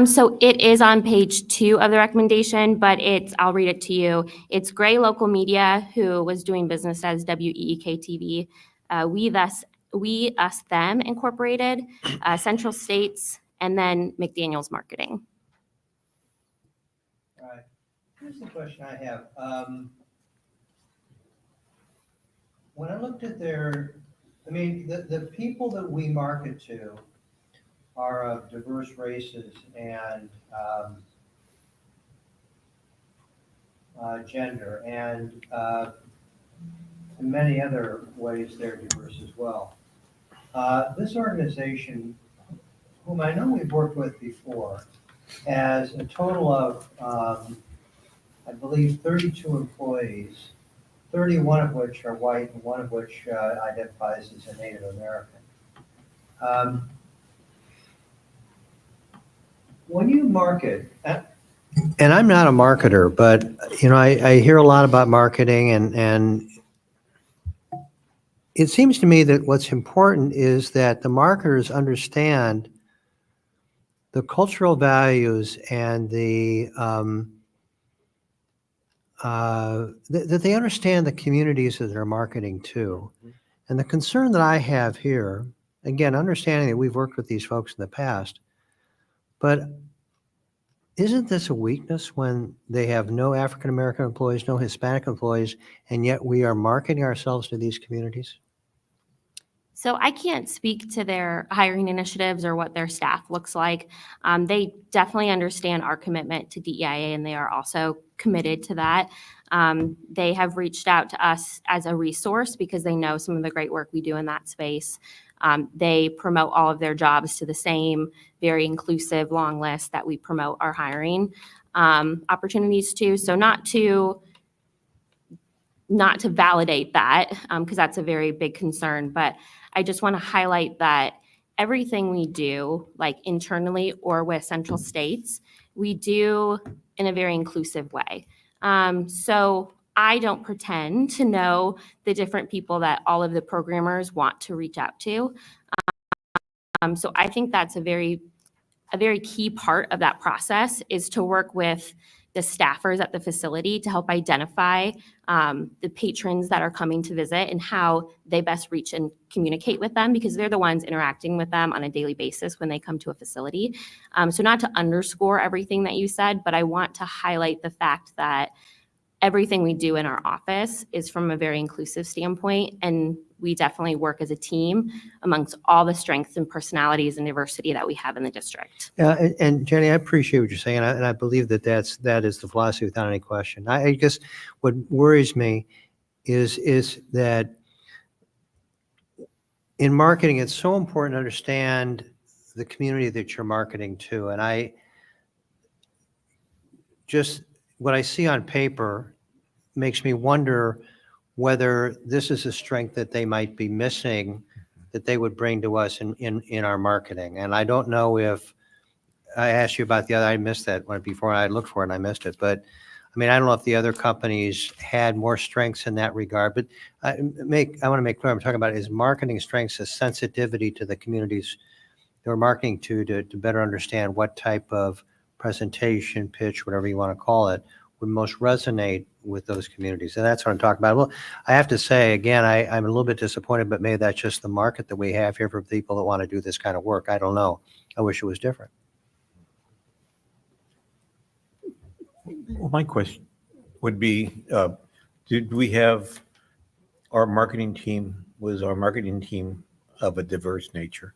So it is on page 2 of the recommendation, but I'll read it to you. It's Gray Local Media, who was doing business as WEEK TV. We, Us, Them Incorporated, Central States, and then McDaniel's Marketing. All right. Here's the question I have. When I looked at the people that we market to are of diverse races and gender, and in many other ways they're diverse as well. This organization, whom I know we've worked with before, has a total of, I believe, 32 employees, 31 of which are white and 1 of which identifies as a Native American. When you market, And I'm not a marketer, but, I hear a lot about marketing and it seems to me that what's important is that the marketers understand the cultural values and that they understand the communities that they're marketing to. And the concern that I have here, again, understanding that we've worked with these folks in the past, but isn't this a weakness when they have no African-American employees, no Hispanic employees, and yet we are marketing ourselves to these communities? So I can't speak to their hiring initiatives or what their staff looks like. They definitely understand our commitment to DEIA, and they are also committed to that. They have reached out to us as a resource because they know some of the great work we do in that space. They promote all of their jobs to the same very inclusive long list that we promote our hiring opportunities to. So not to validate that, because that's a very big concern, but I just want to highlight that everything we do, like internally or with Central States, we do in a very inclusive way. So I don't pretend to know the different people that all of the programmers want to reach out to. So I think that's a very key part of that process is to work with the staffers at the facility to help identify the patrons that are coming to visit and how they best reach and communicate with them, because they're the ones interacting with them on a daily basis when they come to a facility. So not to underscore everything that you said, but I want to highlight the fact that everything we do in our office is from a very inclusive standpoint, and we definitely work as a team amongst all the strengths and personalities and diversity that we have in the district. Yeah, and Jenny, I appreciate what you're saying, and I believe that that is the philosophy without any question. I guess what worries me is that in marketing, it's so important to understand the community that you're marketing to, and what I see on paper makes me wonder whether this is a strength that they might be missing that they would bring to us in our marketing. And I don't know if, I asked you about the other, I missed that one before, I looked for it and I missed it. But I mean, I don't know if the other companies had more strengths in that regard, but I want to make clear, I'm talking about is marketing strengths, a sensitivity to the communities they're marketing to better understand what type of presentation, pitch, whatever you want to call it, would most resonate with those communities. And that's what I'm talking about. Well, I have to say, again, I'm a little bit disappointed, but maybe that's just the market that we have here for people that want to do this kind of work. I don't know. I wish it was different. Well, my question would be, did we have our marketing team, was our marketing team of a diverse nature?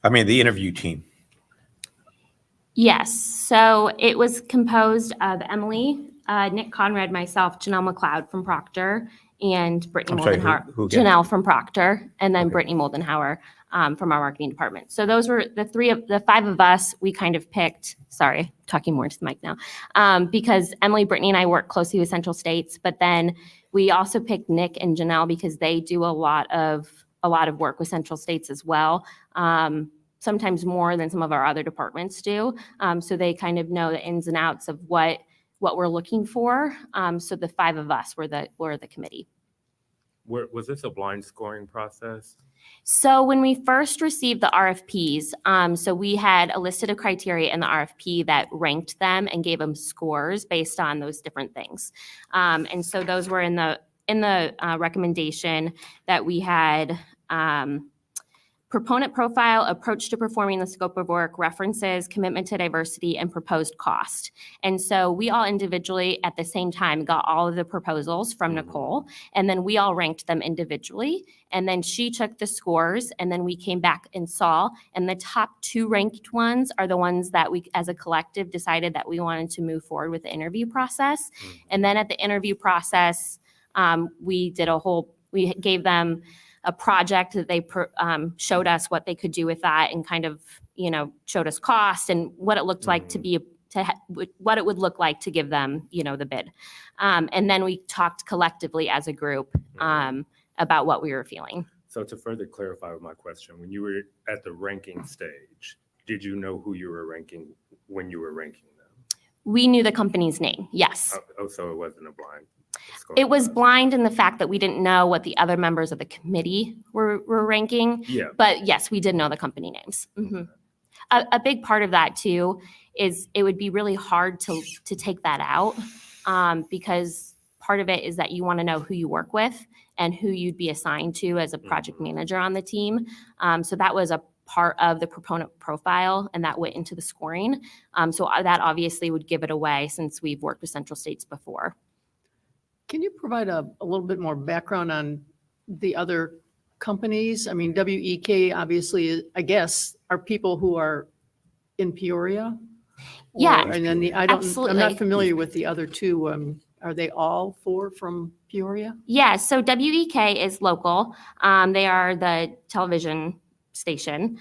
I mean, the interview team. Yes, so it was composed of Emily, Nick Conrad, myself, Janelle McLeod from Proctor, and Brittany I'm sorry, Moldenhauer. who again? Janelle from Proctor, and then Okay. Brittany Moldenhauer from our marketing department. So those were the five of us. We kind of picked. Sorry, talking more to the mic now, because Emily, Brittany, and I work closely with Central States, but then we also picked Nick and Janelle because they do a lot of work with Central States as well. Sometimes more than some of our other departments do. So they kind of know the ins and outs of what we're looking for. So the five of us were the committee. Was this a blind scoring process? So when we first received the RFPs, so we had a list of criteria in the RFP that ranked them and gave them scores based on those different things. And so those were in the recommendation that we had. Proponent profile, approach to performing the scope of work, references, commitment to diversity, and proposed cost. And so we all individually at the same time got all of the proposals from Nicole, and then we all ranked them individually. And then she took the scores, and then we came back and saw, and the top two ranked ones are the ones that we as a collective decided that we wanted to move forward with the interview process. And then at the interview process, we gave them a project that they showed us what they could do with that, and kind of, showed us cost and what it looked like what it would look like to give them, the bid. And then we talked collectively as a group about what we were feeling. So to further clarify my question, when you were at the ranking stage, did you know who you were ranking when you were ranking them? We knew the company's name, yes. Oh, so it wasn't a blind scoring It was process. blind in the fact that we didn't know what the other members of the committee were ranking. Yeah. But yes, we did know the company names. A big part of that too is it would be really hard to take that out because part of it is that you want to know who you work with and who you'd be assigned to as a project manager on the team. So that was a part of the proponent profile, and that went into the scoring. So that obviously would give it away since we've worked with Central States before. Can you provide a little bit more background on the other companies? I mean, WEK obviously, I guess, are people who are in Peoria? Yeah, And then I'm absolutely. not familiar with the other two. Are they all four from Peoria? Yeah, so WEK is local. They are the television station.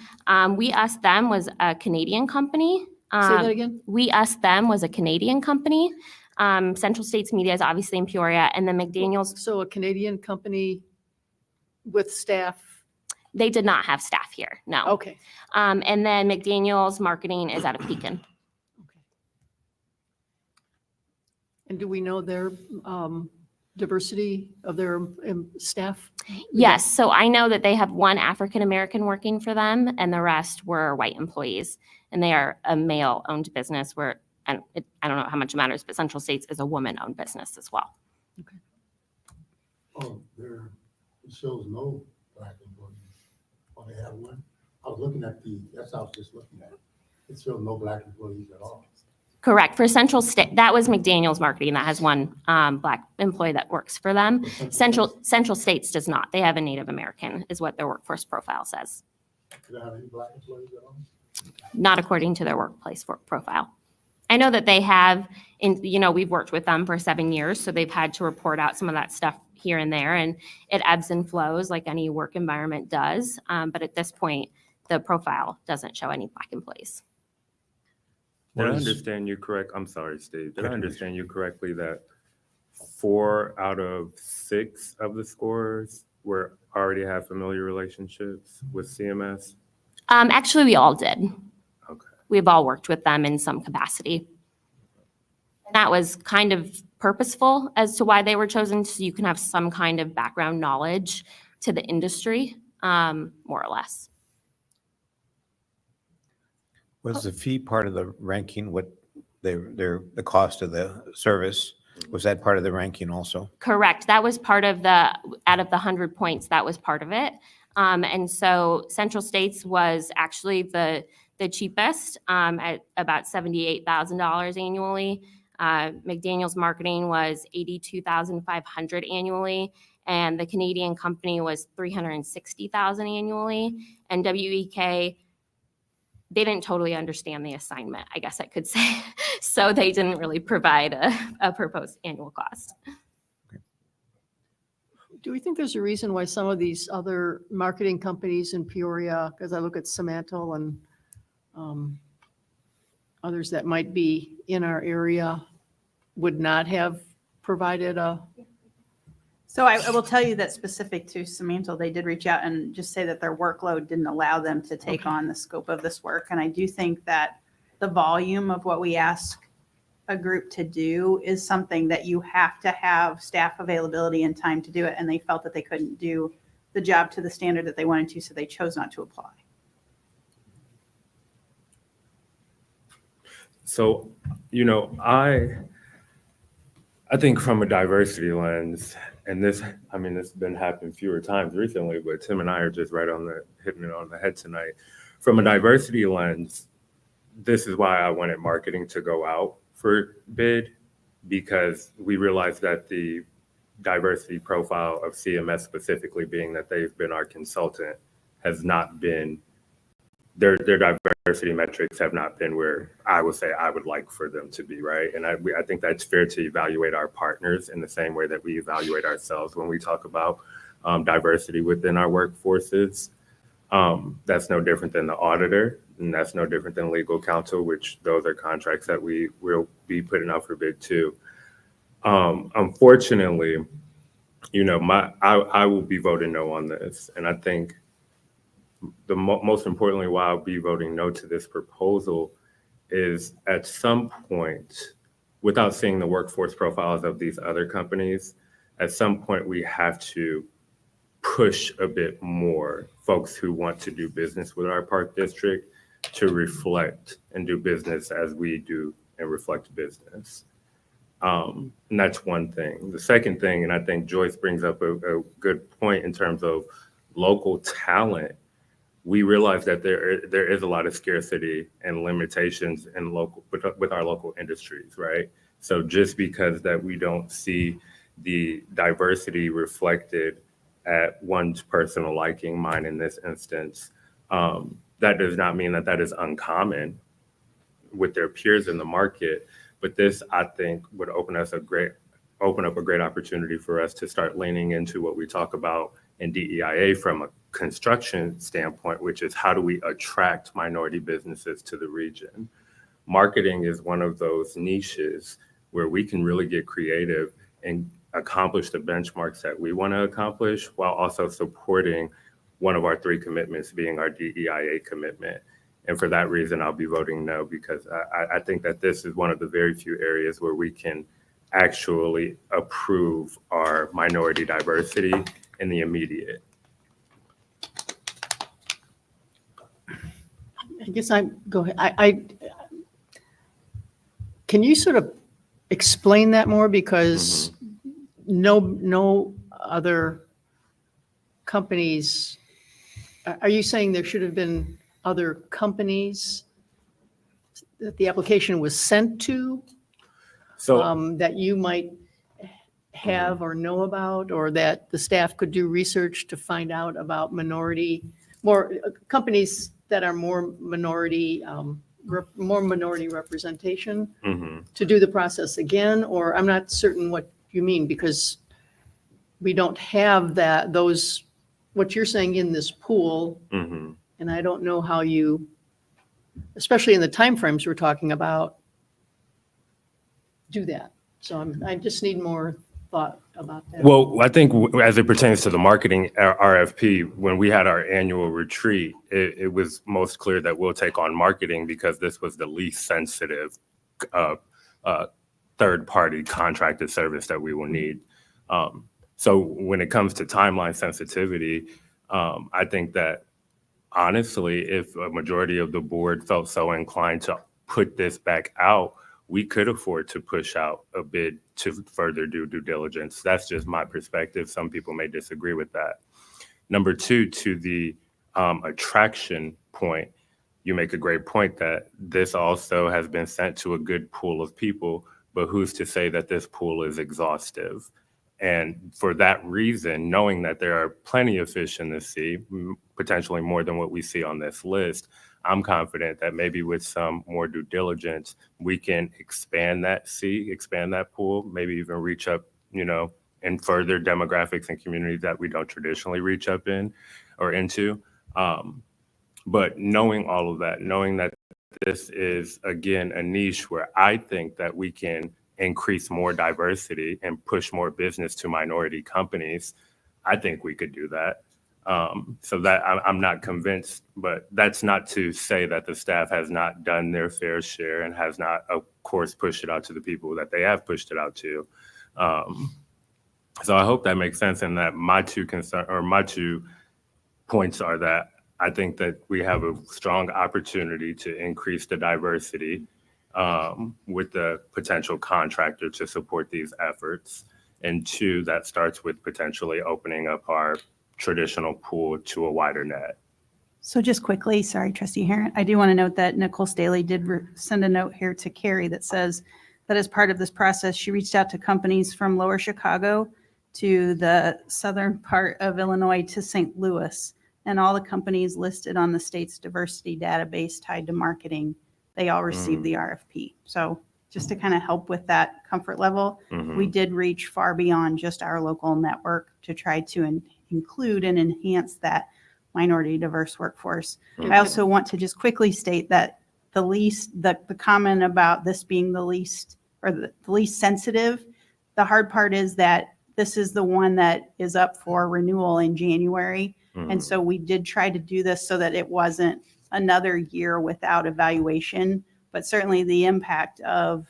We Us Them was a Canadian company. Say that again? We Us Them was a Canadian company. Central States Media is obviously in Peoria, and then McDaniels, So a Canadian company with staff? they did not have staff here, no. Okay. And then McDaniels Marketing is out of Pekin. And do we know their diversity of their staff? Yes, so I know that they have one African-American working for them, and the rest were white employees. And they are a male-owned business where, I don't know how much it matters, but Central States is a woman-owned business as well. Oh, it shows no black employees. Oh, they have one? I was looking at that's what I was just looking at. It shows no black employees at all. Correct. For Central State, that was McDaniels Marketing that has one black employee that works for them. Central States does not. They have a Native American, is what their workforce profile says. Do they have any black employees at all? Not according to their workplace profile. I know that they have, we've worked with them for 7 years, so they've had to report out some of that stuff here and there, and it ebbs and flows like any work environment does. But at this point, the profile doesn't show any black employees. Did I understand you correct? I'm sorry, Steve. Did I understand you correctly that 4 out of 6 of the scores were already have familiar relationships with CMS. Actually, we all did. Okay. We've all worked with them in some capacity. And that was kind of purposeful as to why they were chosen, so you can have some kind of background knowledge to the industry, more or less. Was the fee part of the ranking, what the cost of the service, was that part of the ranking also? Correct. That was part of out of the 100 points, that was part of it. And so Central States was actually the cheapest at about $78,000 annually. McDaniel's Marketing was $82,500 annually, and the Canadian company was $360,000 annually. And WEK, they didn't totally understand the assignment, I guess I could say. So they didn't really provide a proposed annual cost. Do we think there's a reason why some of these other marketing companies in Peoria, because I look at Simantel and others that might be in our area, would not have provided a? So I will tell you that specific to Simantel, they did reach out and just say that their workload didn't allow them to take on the scope of this work. And I do think that the volume of what we ask a group to do is something that you have to have staff availability and time to do it. And they felt that they couldn't do the job to the standard that they wanted to, so they chose not to apply. So, I think from a diversity lens, and this has been happening fewer times recently, but Tim and I are just hitting it on the head tonight. From a diversity lens, this is why I wanted marketing to go out for bid, because we realized that the diversity profile of CMS, specifically being that they've been our consultant, has not been, their diversity metrics have not been where I would say I would like for them to be, right? And I think that's fair to evaluate our partners in the same way that we evaluate ourselves when we talk about diversity within our workforces. That's no different than the auditor, and that's no different than legal counsel, which those are contracts that we will be putting out for bid too. Unfortunately, I will be voting no on this, and I think the most importantly why I'll be voting no to this proposal is at some point, without seeing the workforce profiles of these other companies, at some point we have to push a bit more folks who want to do business with our park district to reflect and do business as we do and reflect business. And that's one thing. The second thing, and I think Joyce brings up a good point in terms of local talent, we realize that there is a lot of scarcity and limitations in with our local industries, right? So just because that we don't see the diversity reflected at one's personal liking, mine in this instance, that does not mean that is uncommon with their peers in the market. But this, I think, would open up a great opportunity for us to start leaning into what we talk about in DEIA from a construction standpoint, which is how do we attract minority businesses to the region? Marketing is one of those niches where we can really get creative and accomplish the benchmarks that we want to accomplish while also supporting one of our 3 commitments being our DEIA commitment. And for that reason, I'll be voting no, because I think that this is one of the very few areas where we can actually approve our minority diversity in the immediate. I guess go ahead. Can you sort of explain that more? Because no other companies, are you saying there should have been other companies that the application was sent to? So that you might have or know about, or that the staff could do research to find out about more companies that are more minority representation to do the process again? Or I'm not certain what you mean, because we don't have what you're saying in this pool. And I don't know how you, especially in the timeframes we're talking about, do that. So I just need more thought about that. Well, I think as it pertains to the marketing RFP, when we had our annual retreat, it was most clear that we'll take on marketing because this was the least sensitive third-party contracted service that we will need. So when it comes to timeline sensitivity, I think that honestly, if a majority of the board felt so inclined to put this back out, we could afford to push out a bid to further do due diligence. That's just my perspective. Some people may disagree with that. Number two, to the attraction point, you make a great point that this also has been sent to a good pool of people, but who's to say that this pool is exhaustive? And for that reason, knowing that there are plenty of fish in the sea, potentially more than what we see on this list, I'm confident that maybe with some more due diligence, we can expand that sea, expand that pool, maybe even reach up, in further demographics and communities that we don't traditionally reach up in or into. But knowing all of that, knowing that this is, again, a niche where I think that we can increase more diversity and push more business to minority companies, I think we could do that. So that I'm not convinced, but that's not to say that the staff has not done their fair share and has not, of course, pushed it out to the people that they have pushed it out to. So I hope that makes sense, and that my two points are that I think that we have a strong opportunity to increase the diversity with the potential contractor to support these efforts. And two, that starts with potentially opening up our traditional pool to a wider net. So just quickly, sorry, Trustee Herron, I do want to note that Nicole Staley did send a note here to Carrie that says that as part of this process, she reached out to companies from Lower Chicago to the southern part of Illinois to St. Louis. And all the companies listed on the state's diversity database tied to marketing, they all received the RFP. So just to kind of help with that comfort level, we did reach far beyond just our local network to try to include and enhance that minority diverse workforce. I also want to just quickly state that the comment about this being the least sensitive, the hard part is that this is the one that is up for renewal in January. And so we did try to do this so that it wasn't another year without evaluation, but certainly the impact of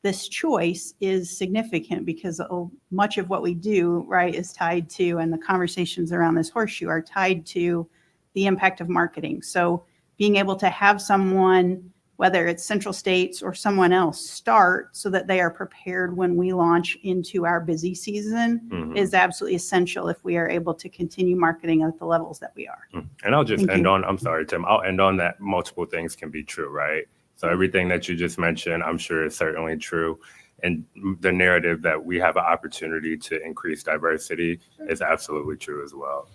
this choice is significant because much of what we do, right, is tied to, and the conversations around this horseshoe are tied to the impact of marketing. So being able to have someone, whether it's Central States or someone else, start so that they are prepared when we launch into our busy season is absolutely essential if we are able to continue marketing at the levels that we are. And I'll just Thank end you. on, I'm sorry, Tim, I'll end on that multiple things can be true, right? So everything that you just mentioned, I'm sure is certainly true. And the narrative that we have an opportunity to increase diversity is absolutely true as well.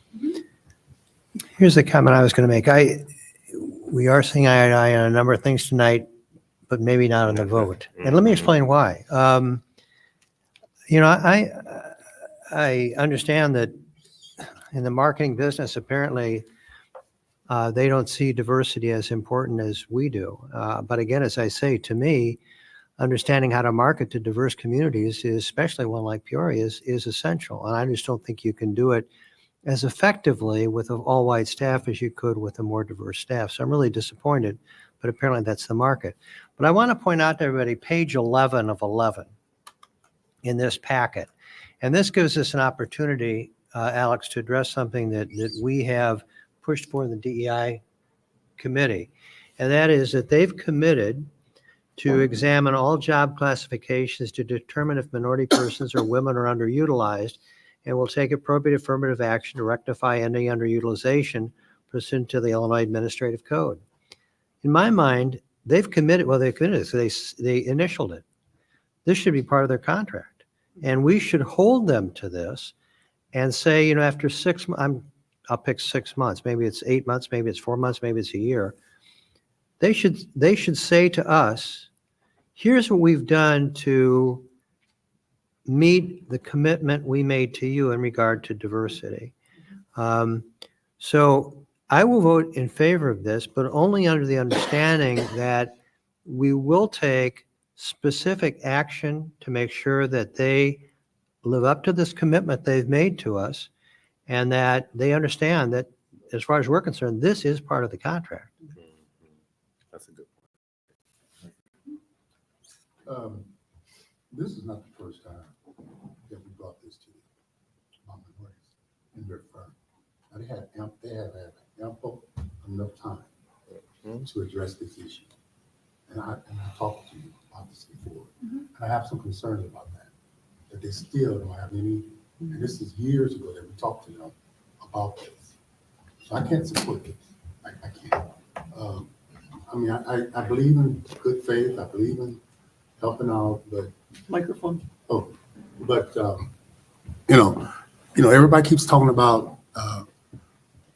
Here's the comment I was going to make. We are seeing eye to eye on a number of things tonight, but maybe not on the vote. And let me explain why. I understand that in the marketing business, apparently, they don't see diversity as important as we do. But again, as I say, to me, understanding how to market to diverse communities, especially one like Peoria, is essential. And I just don't think you can do it as effectively with an all-white staff as you could with a more diverse staff. So I'm really disappointed, but apparently that's the market. But I want to point out to everybody page 11 of 11 in this packet. And this gives us an opportunity, Alex, to address something that we have pushed for in the DEI committee. And that is that they've committed to examine all job classifications to determine if minority persons or women are underutilized, and will take appropriate affirmative action to rectify any underutilization pursuant to the Illinois Administrative Code. In my mind, they've committed, so they initialed it. This should be part of their contract. And we should hold them to this and say, after 6 months, I'll pick 6 months, maybe it's 8 months, maybe it's 4 months, maybe it's a year. They should say to us, here's what we've done to meet the commitment we made to you in regard to diversity. So I will vote in favor of this, but only under the understanding that we will take specific action to make sure that they live up to this commitment they've made to us and that they understand that, as far as we're concerned, this is part of the contract. That's a good This is not the first time that we brought this to you, about minorities in their firm. Now, they have had ample enough time to address this issue. And I talked to you about this before. And I have some concerns about that they still don't have any, and this is years ago that we talked to them about this. So I can't support this. I can't. I mean, I believe in good faith. I believe in helping out, but Microphone. everybody keeps talking about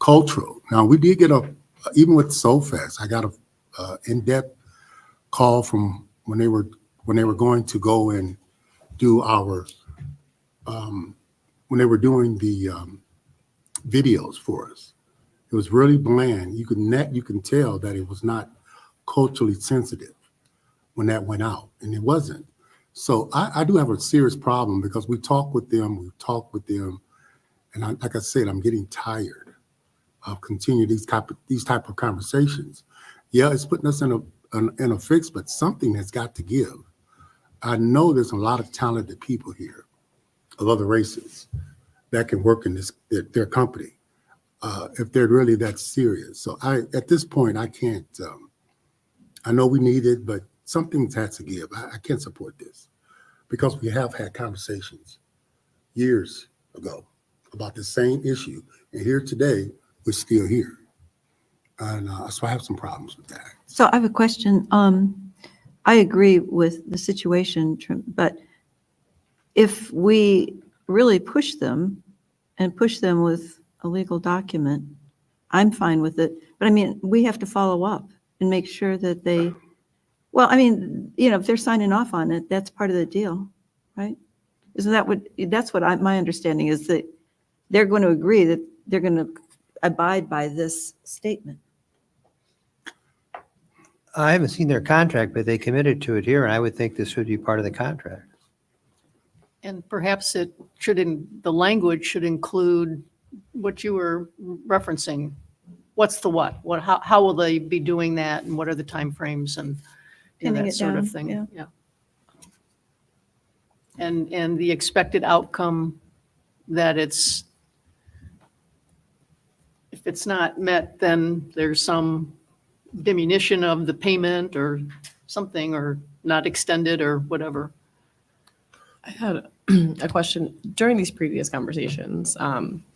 cultural. Now, we did get even with SoFest, I got a in-depth call from when they were going to go and do our when they were doing the videos for us. It was really bland. You can tell that it was not culturally sensitive when that went out, and it wasn't. So I do have a serious problem because we talk with them, and like I said, I'm getting tired of continuing these type of conversations. Yeah, it's putting us in a fix, but something has got to give. I know there's a lot of talented people here of other races that can work in their company if they're really that serious. So at this point, I can't. I know we need it, but something has to give. I can't support this because we have had conversations years ago about the same issue, and here today we're still here, and so I have some problems with that. So I have a question. I agree with the situation, but if we really push them with a legal document, I'm fine with it. But I mean, we have to follow up and make sure that they, well, I mean, if they're signing off on it, that's part of the deal, right? Isn't that that's what my understanding is, that they're going to agree that they're going to abide by this statement. I haven't seen their contract, but they committed to it here, and I would think this would be part of the contract. And perhaps the language should include what you were referencing. What's the what? How will they be doing that, and what are the timeframes and Pinning that it sort of down, thing? Yeah. And the expected outcome, that if it's not met, then there's some diminution of the payment or something, or not extended or whatever. I had a question. During these previous conversations,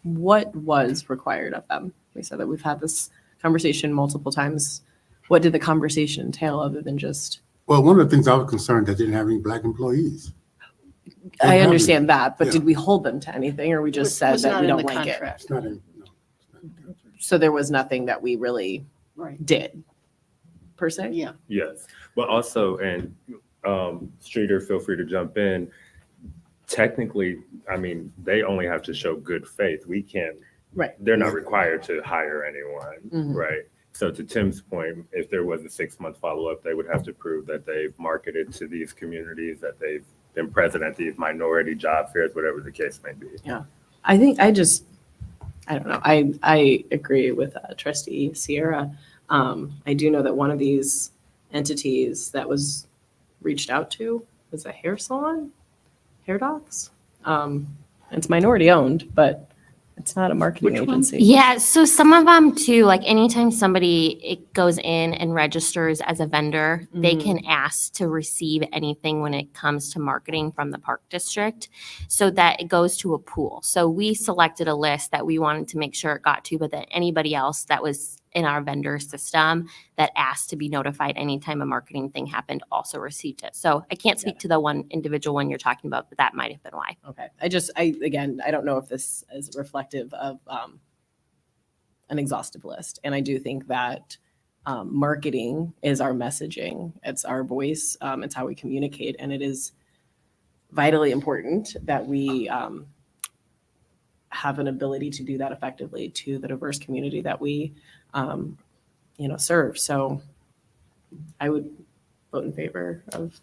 what was required of them? We said that we've had this conversation multiple times. What did the conversation entail other than just? Well, one of the things I was concerned that didn't have any Black employees. I understand that, but Yeah. did we hold them to anything, or we just said Was that not we in don't the like it? contract. It's not in, no, it's not in the contract. So there was nothing that we really Right. did, per se? Yeah. Yes, but also, and Streeter, feel free to jump in. Technically, I mean, they only have to show good faith. We can't, Right. they're not required to hire anyone, Mhm. right? So to Tim's point, if there was a 6-month follow-up, they would have to prove that they've marketed to these communities, that they've been present at these minority job fairs, whatever the case may be. I think I don't know. I agree with Trustee Sierra. I do know that one of these entities that was reached out to was a hair salon, Hair Docs. It's minority owned, but it's not a marketing Which one? agency. Yeah, so some of them too, like anytime it goes in and registers as a vendor, they Mhm. can ask to receive anything when it comes to marketing from the park district, so that it goes to a pool. So we selected a list that we wanted to make sure it got to, but that anybody else that was in our vendor system that asked to be notified anytime a marketing thing happened also received it. So I can't speak to the one individual one you're talking about, but that might have been why. Okay. Again, I don't know if this is reflective of an exhaustive list. And I do think that marketing is our messaging. It's our voice. It's how we communicate. And it is vitally important that we have an ability to do that effectively to the diverse community that we serve. So I would vote in favor of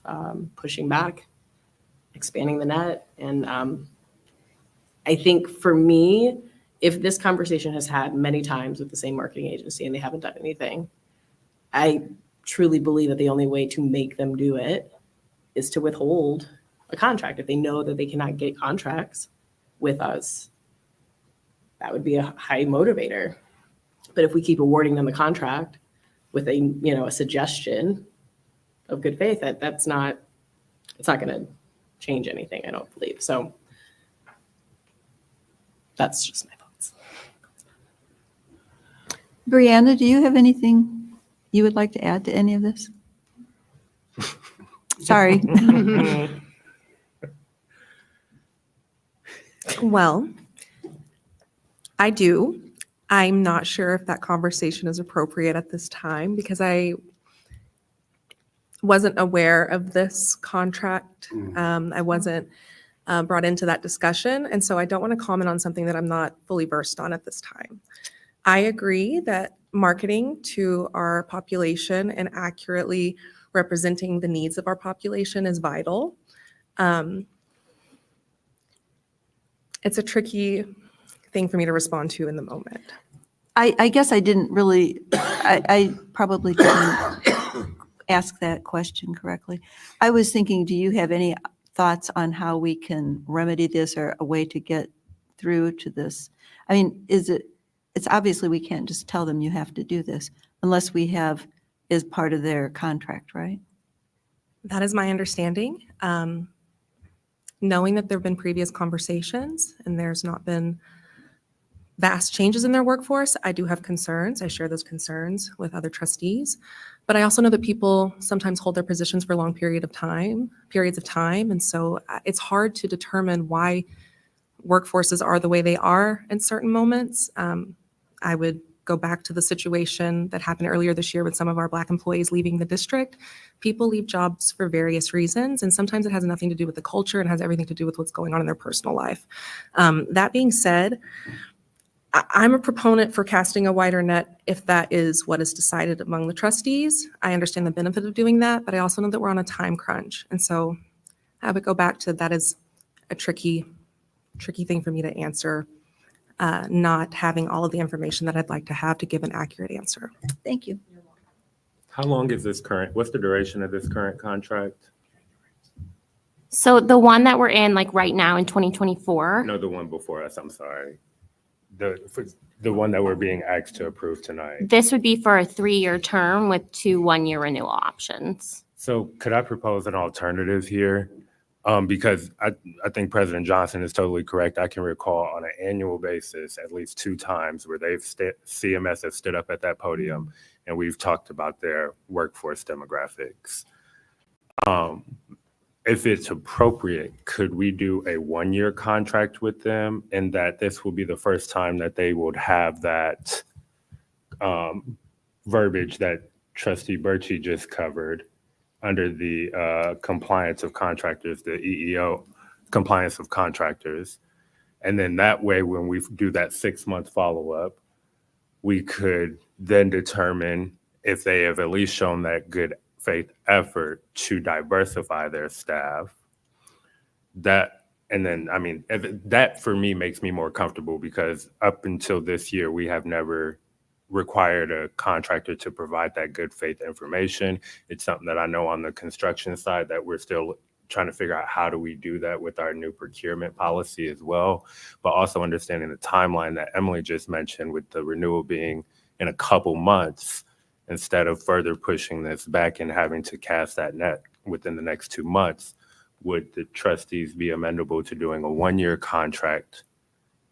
pushing back, expanding the net. And I think for me, if this conversation has had many times with the same marketing agency and they haven't done anything, I truly believe that the only way to make them do it is to withhold a contract. If they know that they cannot get contracts with us, that would be a high motivator. But if we keep awarding them the contract with a suggestion of good faith, it's not going to change anything, I don't believe. So that's just my thoughts. Brianna, do you have anything you would like to add to any of this? Sorry. Well, I do. I'm not sure if that conversation is appropriate at this time because I wasn't aware of this contract. I wasn't brought into that discussion. And so I don't want to comment on something that I'm not fully versed on at this time. I agree that marketing to our population and accurately representing the needs of our population is vital. It's a tricky thing for me to respond to in the moment. I guess I didn't really, I probably didn't ask that question correctly. I was thinking, do you have any thoughts on how we can remedy this or a way to get through to this? I mean, it's obviously we can't just tell them you have to do this unless we have as part of their contract, right? That is my understanding. Knowing that there have been previous conversations and there's not been vast changes in their workforce, I do have concerns. I share those concerns with other trustees. But I also know that people sometimes hold their positions for long periods of time. And so it's hard to determine why workforces are the way they are in certain moments. I would go back to the situation that happened earlier this year with some of our Black employees leaving the district. People leave jobs for various reasons, and sometimes it has nothing to do with the culture and has everything to do with what's going on in their personal life. That being said, I'm a proponent for casting a wider net if that is what is decided among the trustees. I understand the benefit of doing that, but I also know that we're on a time crunch. And so I would go back to that is a tricky thing for me to answer, not having all of the information that I'd like to have to give an accurate answer. Thank you. How long is what's the duration of this current contract? So the one that we're in like right now in 2024, No, the one before us, I'm sorry. The one that we're being asked to approve tonight. this would be for a 3-year term with 2 one-year renewal options. So could I propose an alternative here? Because I think President Johnson is totally correct. I can recall on an annual basis at least 2 times where CMS has stood up at that podium and we've talked about their workforce demographics. If it's appropriate, could we do a 1-year contract with them, and that this will be the first time that they would have that verbiage that Trustee Birchie just covered under the compliance of contractors, the EEO compliance of contractors. And then that way, when we do that 6-month follow-up, we could then determine if they have at least shown that good faith effort to diversify their staff. That for me makes me more comfortable, because up until this year, we have never required a contractor to provide that good faith information. It's something that I know on the construction side that we're still trying to figure out how do we do that with our new procurement policy as well, but also understanding the timeline that Emily just mentioned with the renewal being in a couple months, instead of further pushing this back and having to cast that net within the next 2 months. Would the trustees be amenable to doing a 1-year contract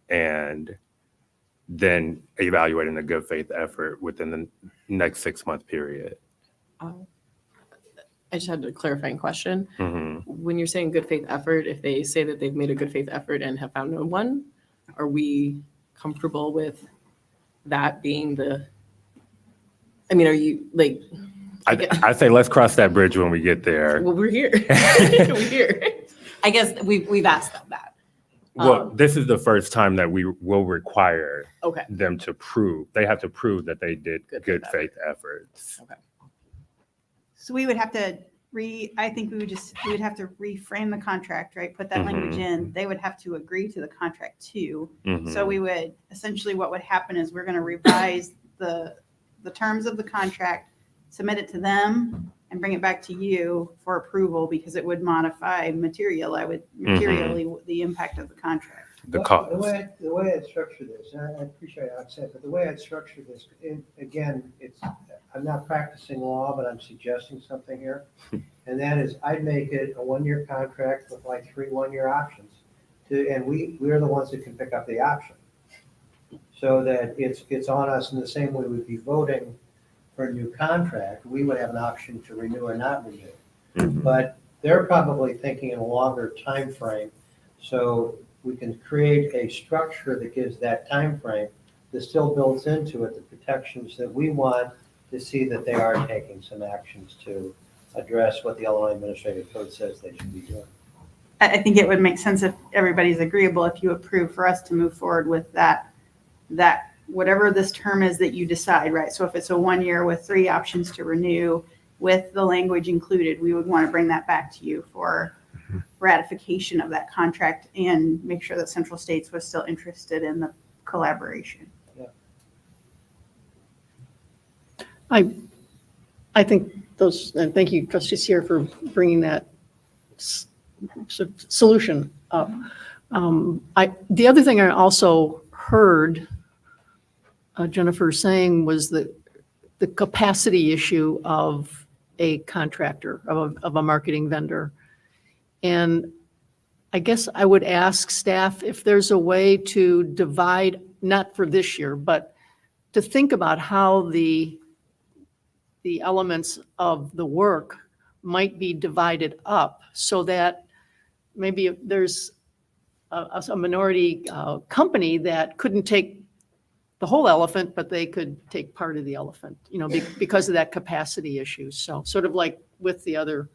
and then evaluating the good faith effort within the next 6-month period? I just had a clarifying question. Mm-hmm. When you're saying good faith effort, if they say that they've made a good faith effort and have found no one, are we comfortable with that being are you like? I say let's cross that bridge when we get there. Well, we're here. We're here. I guess we've asked them that. Well, this is the first time that we will require Okay. them to prove, they have to prove that they did good faith efforts. Okay. So we would have to I think we would have to reframe the contract, right? Put that language in. They would have to agree to the contract too. So we would, essentially what would happen is we're going to revise the terms of the contract, submit it to them, and bring it back to you for approval because it would modify materially the impact of the contract. The Well, cost. The way I'd structure this, and I appreciate what I'd said, but the way I'd structure this, again, I'm not practicing law, but I'm suggesting something here. And that is, I'd make it a 1-year contract with like 3 1-year options. And we're the ones that can pick up the option. So that it's on us in the same way we'd be voting for a new contract, we would have an option to renew or not renew. But they're probably thinking in a longer time frame. So we can create a structure that gives that time frame that still builds into it the protections that we want to see that they are taking some actions to address what the Illinois Administrative Code says they should be doing. I think it would make sense if everybody's agreeable, if you approve for us to move forward with that whatever this term is that you decide, right? So if it's a 1-year with 3 options to renew with the language included, we would want to bring that back to you for ratification of that contract and make sure that Central States was still interested in the collaboration. I think and thank you, Trustee Sear, for bringing that solution up. The other thing I also heard Jennifer saying was the capacity issue of a contractor, of a marketing vendor. And I guess I would ask staff if there's a way to divide, not for this year, but to think about how the elements of the work might be divided up so that maybe if there's a minority company that couldn't take the whole elephant, but they could take part of the elephant, because of that capacity issue. So sort of like with the other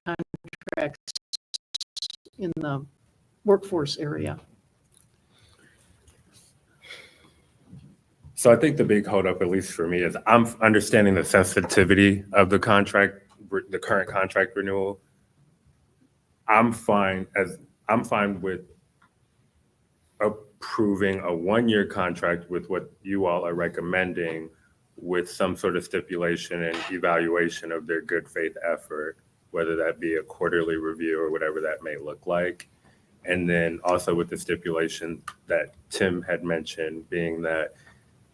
contracts in the workforce area. So I think the big holdup, at least for me, is I'm understanding the sensitivity of the contract, the current contract renewal. I'm fine with approving a 1-year contract with what you all are recommending, with some sort of stipulation and evaluation of their good faith effort, whether that be a quarterly review or whatever that may look like. And then also with the stipulation that Tim had mentioned, being that,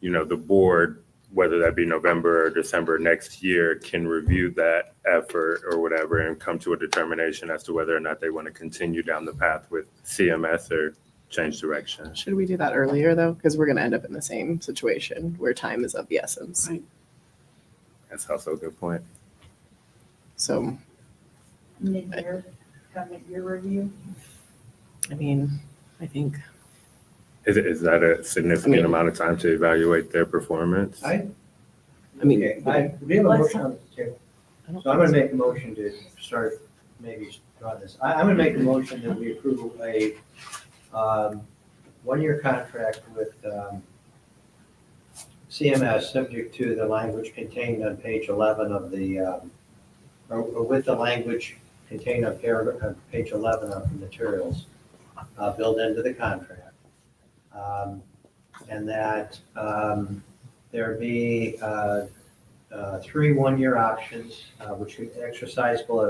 the board, whether that be November or December next year, can review that effort or whatever and come to a determination as to whether or not they want to continue down the path with CMS or change direction. Should we do that earlier though? Because we're going to end up in the same situation where time is of the essence. Right. That's also a good point. So, Mid-year, your review. I mean, I think. Is that a significant amount of time to evaluate their performance? I mean, we have a motion on the table. So I'm going to make a motion to start maybe on this. I'm going to make a motion that we approve a 1-year contract with CMS, subject to the language contained on page 11 of the, or with the language contained on page 11 of the materials built into the contract. And that there be 3 1-year options, which are exercisable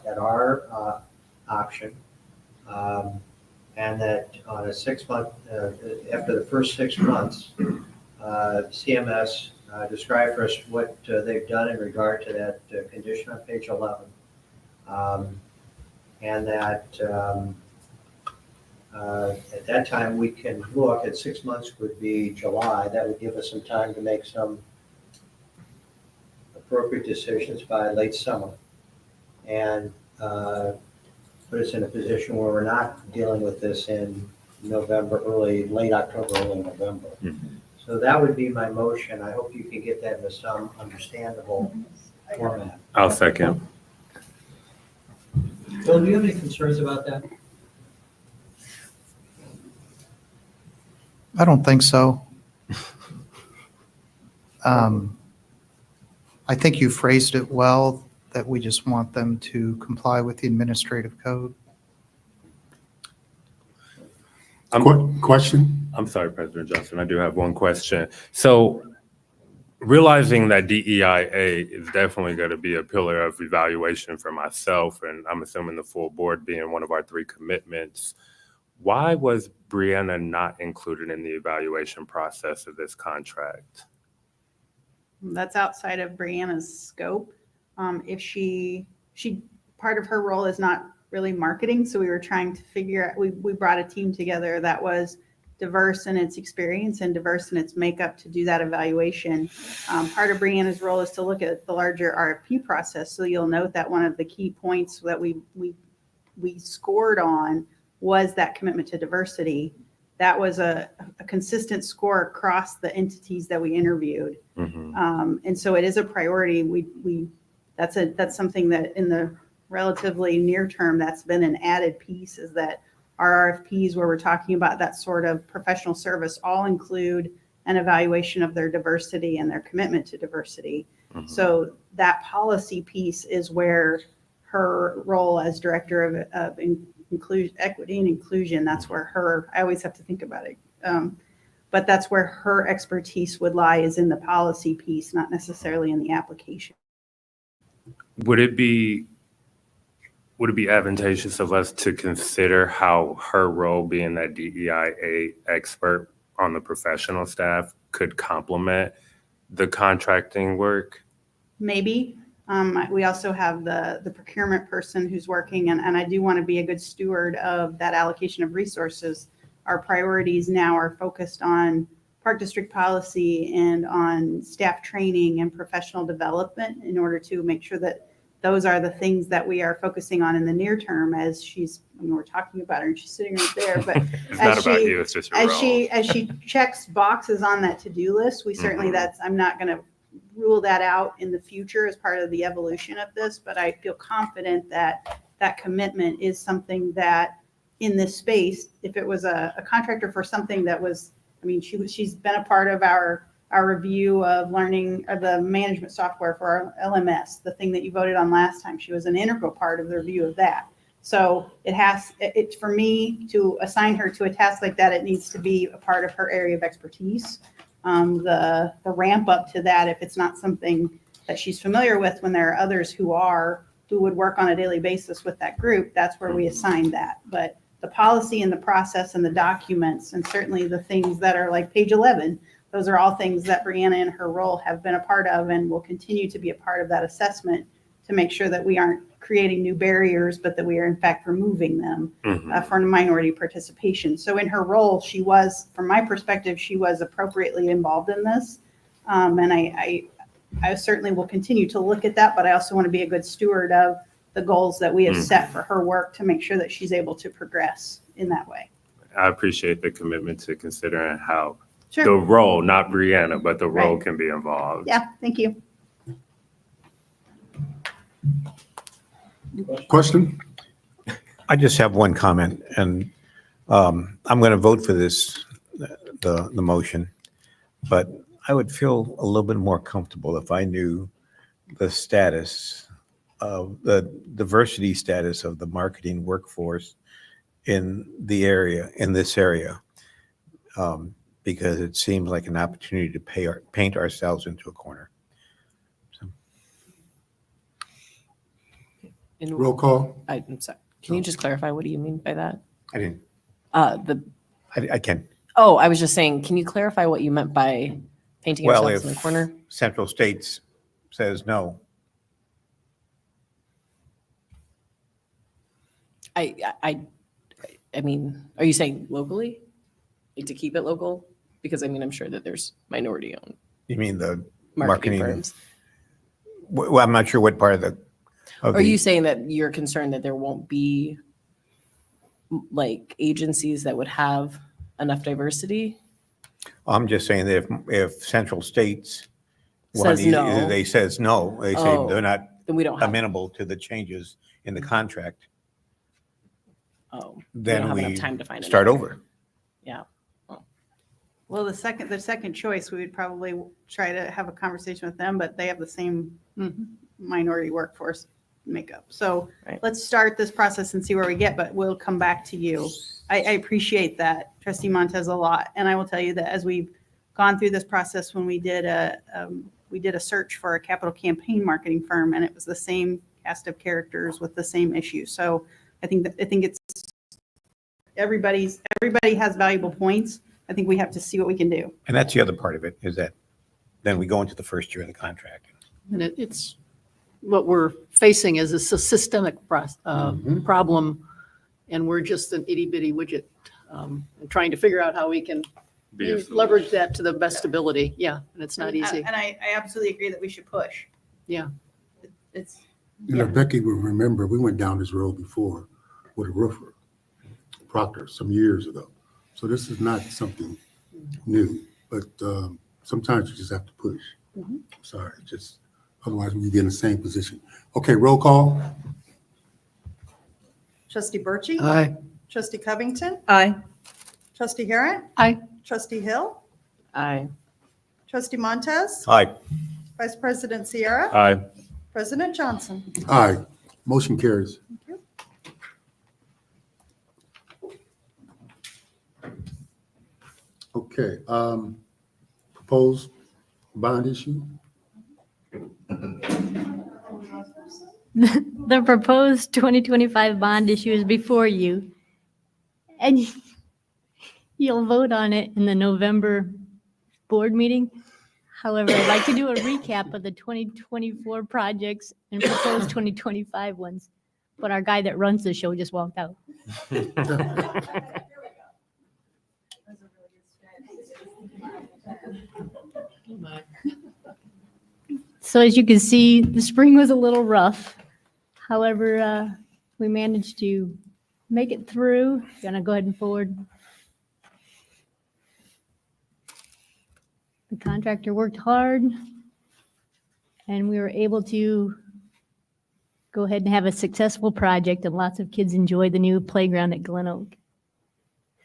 at our option. And that on a 6-month, after the first 6 months, CMS describe for us what they've done in regard to that condition on page 11. And that at that time we can look at 6 months would be July. That would give us some time to make some appropriate decisions by late summer. And put us in a position where we're not dealing with this in November, late October, early November. Mm-hmm. So that would be my motion. I hope you can get that into some understandable format. I'll second. Bill, do you have any concerns about that? I don't think so. I think you phrased it well. that we just want them to comply with the administrative code. Question? I'm sorry, President Johnson, I do have one question. So realizing that DEIA is definitely going to be a pillar of evaluation for myself, and I'm assuming the full board being one of our 3 commitments, why was Brianna not included in the evaluation process of this contract? That's outside of Brianna's scope. If part of her role is not really marketing, so we were trying to figure out, we brought a team together that was diverse in its experience and diverse in its makeup to do that evaluation. Part of Brianna's role is to look at the larger RFP process. So you'll note that one of the key points that we scored on was that commitment to diversity. That was a consistent score across the entities that we interviewed. And so it is a priority. That's something that in the relatively near term, that's been an added piece, is that our RFPs where we're talking about that sort of professional service all include an evaluation of their diversity and their commitment to diversity. So that policy piece is where her role as director of inclusion, equity and inclusion, that's where I always have to think about it. But that's where her expertise would lie, is in the policy piece, not necessarily in the application. Would it be advantageous of us to consider how her role being that DEIA expert on the professional staff could complement the contracting work? Maybe. We also have the procurement person who's working, and I do want to be a good steward of that allocation of resources. Our priorities now are focused on Park District policy and on staff training and professional development in order to make sure that those are the things that we are focusing on in the near term, as we're talking about her and she's sitting right there, but It's not about you, it's just your role. as she checks boxes on that to-do list, we certainly, I'm not going to rule that out in the future as part of the evolution of this, but I feel confident that that commitment is something that in this space, if it was a contractor for something that was, she's been a part of our review of learning the management software for our LMS, the thing that you voted on last time. She was an integral part of the review of that. So it's for me to assign her to a task like that, it needs to be a part of her area of expertise. The ramp up to that, if it's not something that she's familiar with, when there are others who would work on a daily basis with that group, that's where we assign that. But the policy and the process and the documents, and certainly the things that are like page 11, those are all things that Brianna and her role have been a part of and will continue to be a part of that assessment to make sure that we aren't creating new barriers, but that we are in fact removing them for minority participation. So in her role, she was, from my perspective, she was appropriately involved in this. And I certainly will continue to look at that, but I also want to be a good steward of the goals that we have set for her work to make sure that she's able to progress in that way. I appreciate the commitment to considering how Sure. the role, not Brianna, but the role Right. can be involved. Yeah, thank you. Question? I just have one comment, and I'm going to vote for this, the motion, but I would feel a little bit more comfortable if I knew the status of the diversity status of the marketing workforce in this area. Because it seems like an opportunity to paint ourselves into a corner. Roll call? I'm sorry. Can you just clarify, what do you mean by that? I didn't, I can. Oh, I was just saying, can you clarify what you meant by painting Well, ourselves in if the corner? Central States says no, I mean, are you saying locally? Like to keep it local? Because I'm sure that there's minority owned you mean the marketing marketing? firms. Well, I'm not sure what part of the. Are you saying that you're concerned that there won't be like agencies that would have enough diversity? I'm just saying that if Central States Says no. they say they're not Then we don't have, amenable to the changes in the contract, we don't then have we enough time to find start another. over. Yeah. Well, the second choice, we would probably try to have a conversation with them, but they have the same minority workforce makeup. So Right. let's start this process and see where we get, but we'll come back to you. I appreciate that, Trustee Montez, a lot. And I will tell you that as we've gone through this process, when we did a search for a capital campaign marketing firm, and it was the same cast of characters with the same issue. So I think it's everybody has valuable points. I think we have to see what we can do. And that's the other part of it, is that then we go into the first year of the contract. And it's, what we're facing is a systemic problem, and we're just an itty bitty widget, and trying to figure out how we can Be a solution. leverage that to the best ability. Yeah, and it's not easy. And I absolutely agree that we should push. Yeah. It's, You know, Becky will remember, we went down this road before with a roofer, Proctor, some years ago. So this is not something new, but sometimes you just have to push. Sorry, just, otherwise we'd be in the same position. Okay, roll call. Trustee Birchey? Aye. Trustee Covington? Aye. Trustee Harrod? Aye. Trustee Hill? Aye. Trustee Montez? Aye. Vice President Sierra? Aye. President Johnson? Aye, motion carries. Okay, proposed bond issue? The proposed 2025 bond issue is before you. And you'll vote on it in the November board meeting. However, I'd like to do a recap of the 2024 projects and proposed 2025 ones. But our guy that runs the show just walked out. So as you can see, the spring was a little rough. However, we managed to make it through. Gonna go ahead and forward. The contractor worked hard, and we were able to go ahead and have a successful project, and lots of kids enjoyed the new playground at Glen Oak.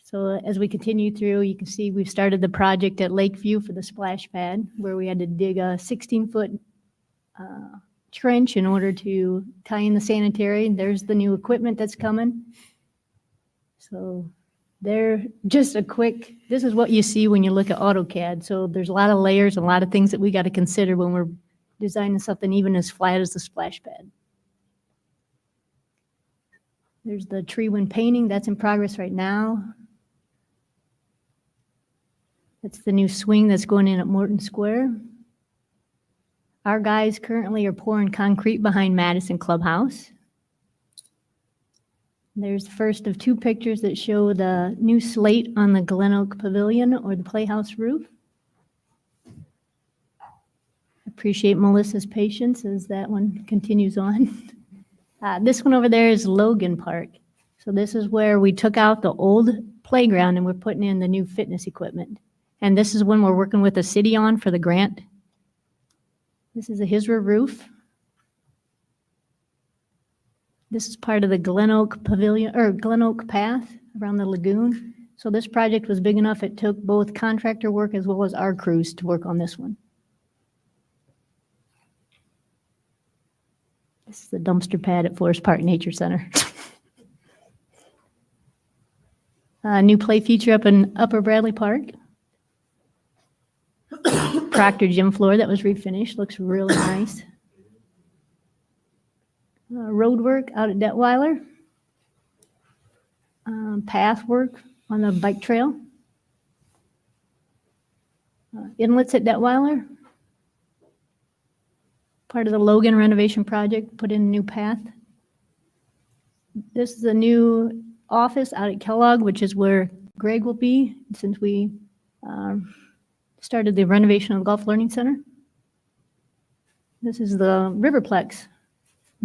So as we continue through, you can see we've started the project at Lakeview for the splash pad, where we had to dig a 16-foot trench in order to tie in the sanitary. There's the new equipment that's coming. So just a quick, this is what you see when you look at AutoCAD. So there's a lot of layers, and a lot of things that we got to consider when we're designing something even as flat as the splash pad. There's the tree wind painting that's in progress right now. That's the new swing that's going in at Morton Square. Our guys currently are pouring concrete behind Madison Clubhouse. There's the first of two pictures that show the new slate on the Glen Oak Pavilion or the Playhouse roof. Appreciate Melissa's patience as that one continues on. This one over there is Logan Park. So this is where we took out the old playground and we're putting in the new fitness equipment. And this is when we're working with the city on for the grant. This is a HISRA roof. This is part of the Glen Oak Pavilion, or Glen Oak Path around the lagoon. So this project was big enough, it took both contractor work as well as our crews to work on this one. This is the dumpster pad at Forest Park Nature Center. New play feature up in Upper Bradley Park. Proctor gym floor that was refinished, looks really nice. Road work out at Detweiler. Path work on the bike trail. Inlets at Detweiler. Part of the Logan renovation project, put in a new path. This is a new office out at Kellogg, which is where Greg will be since we started the renovation of the Golf Learning Center. This is the Riverplex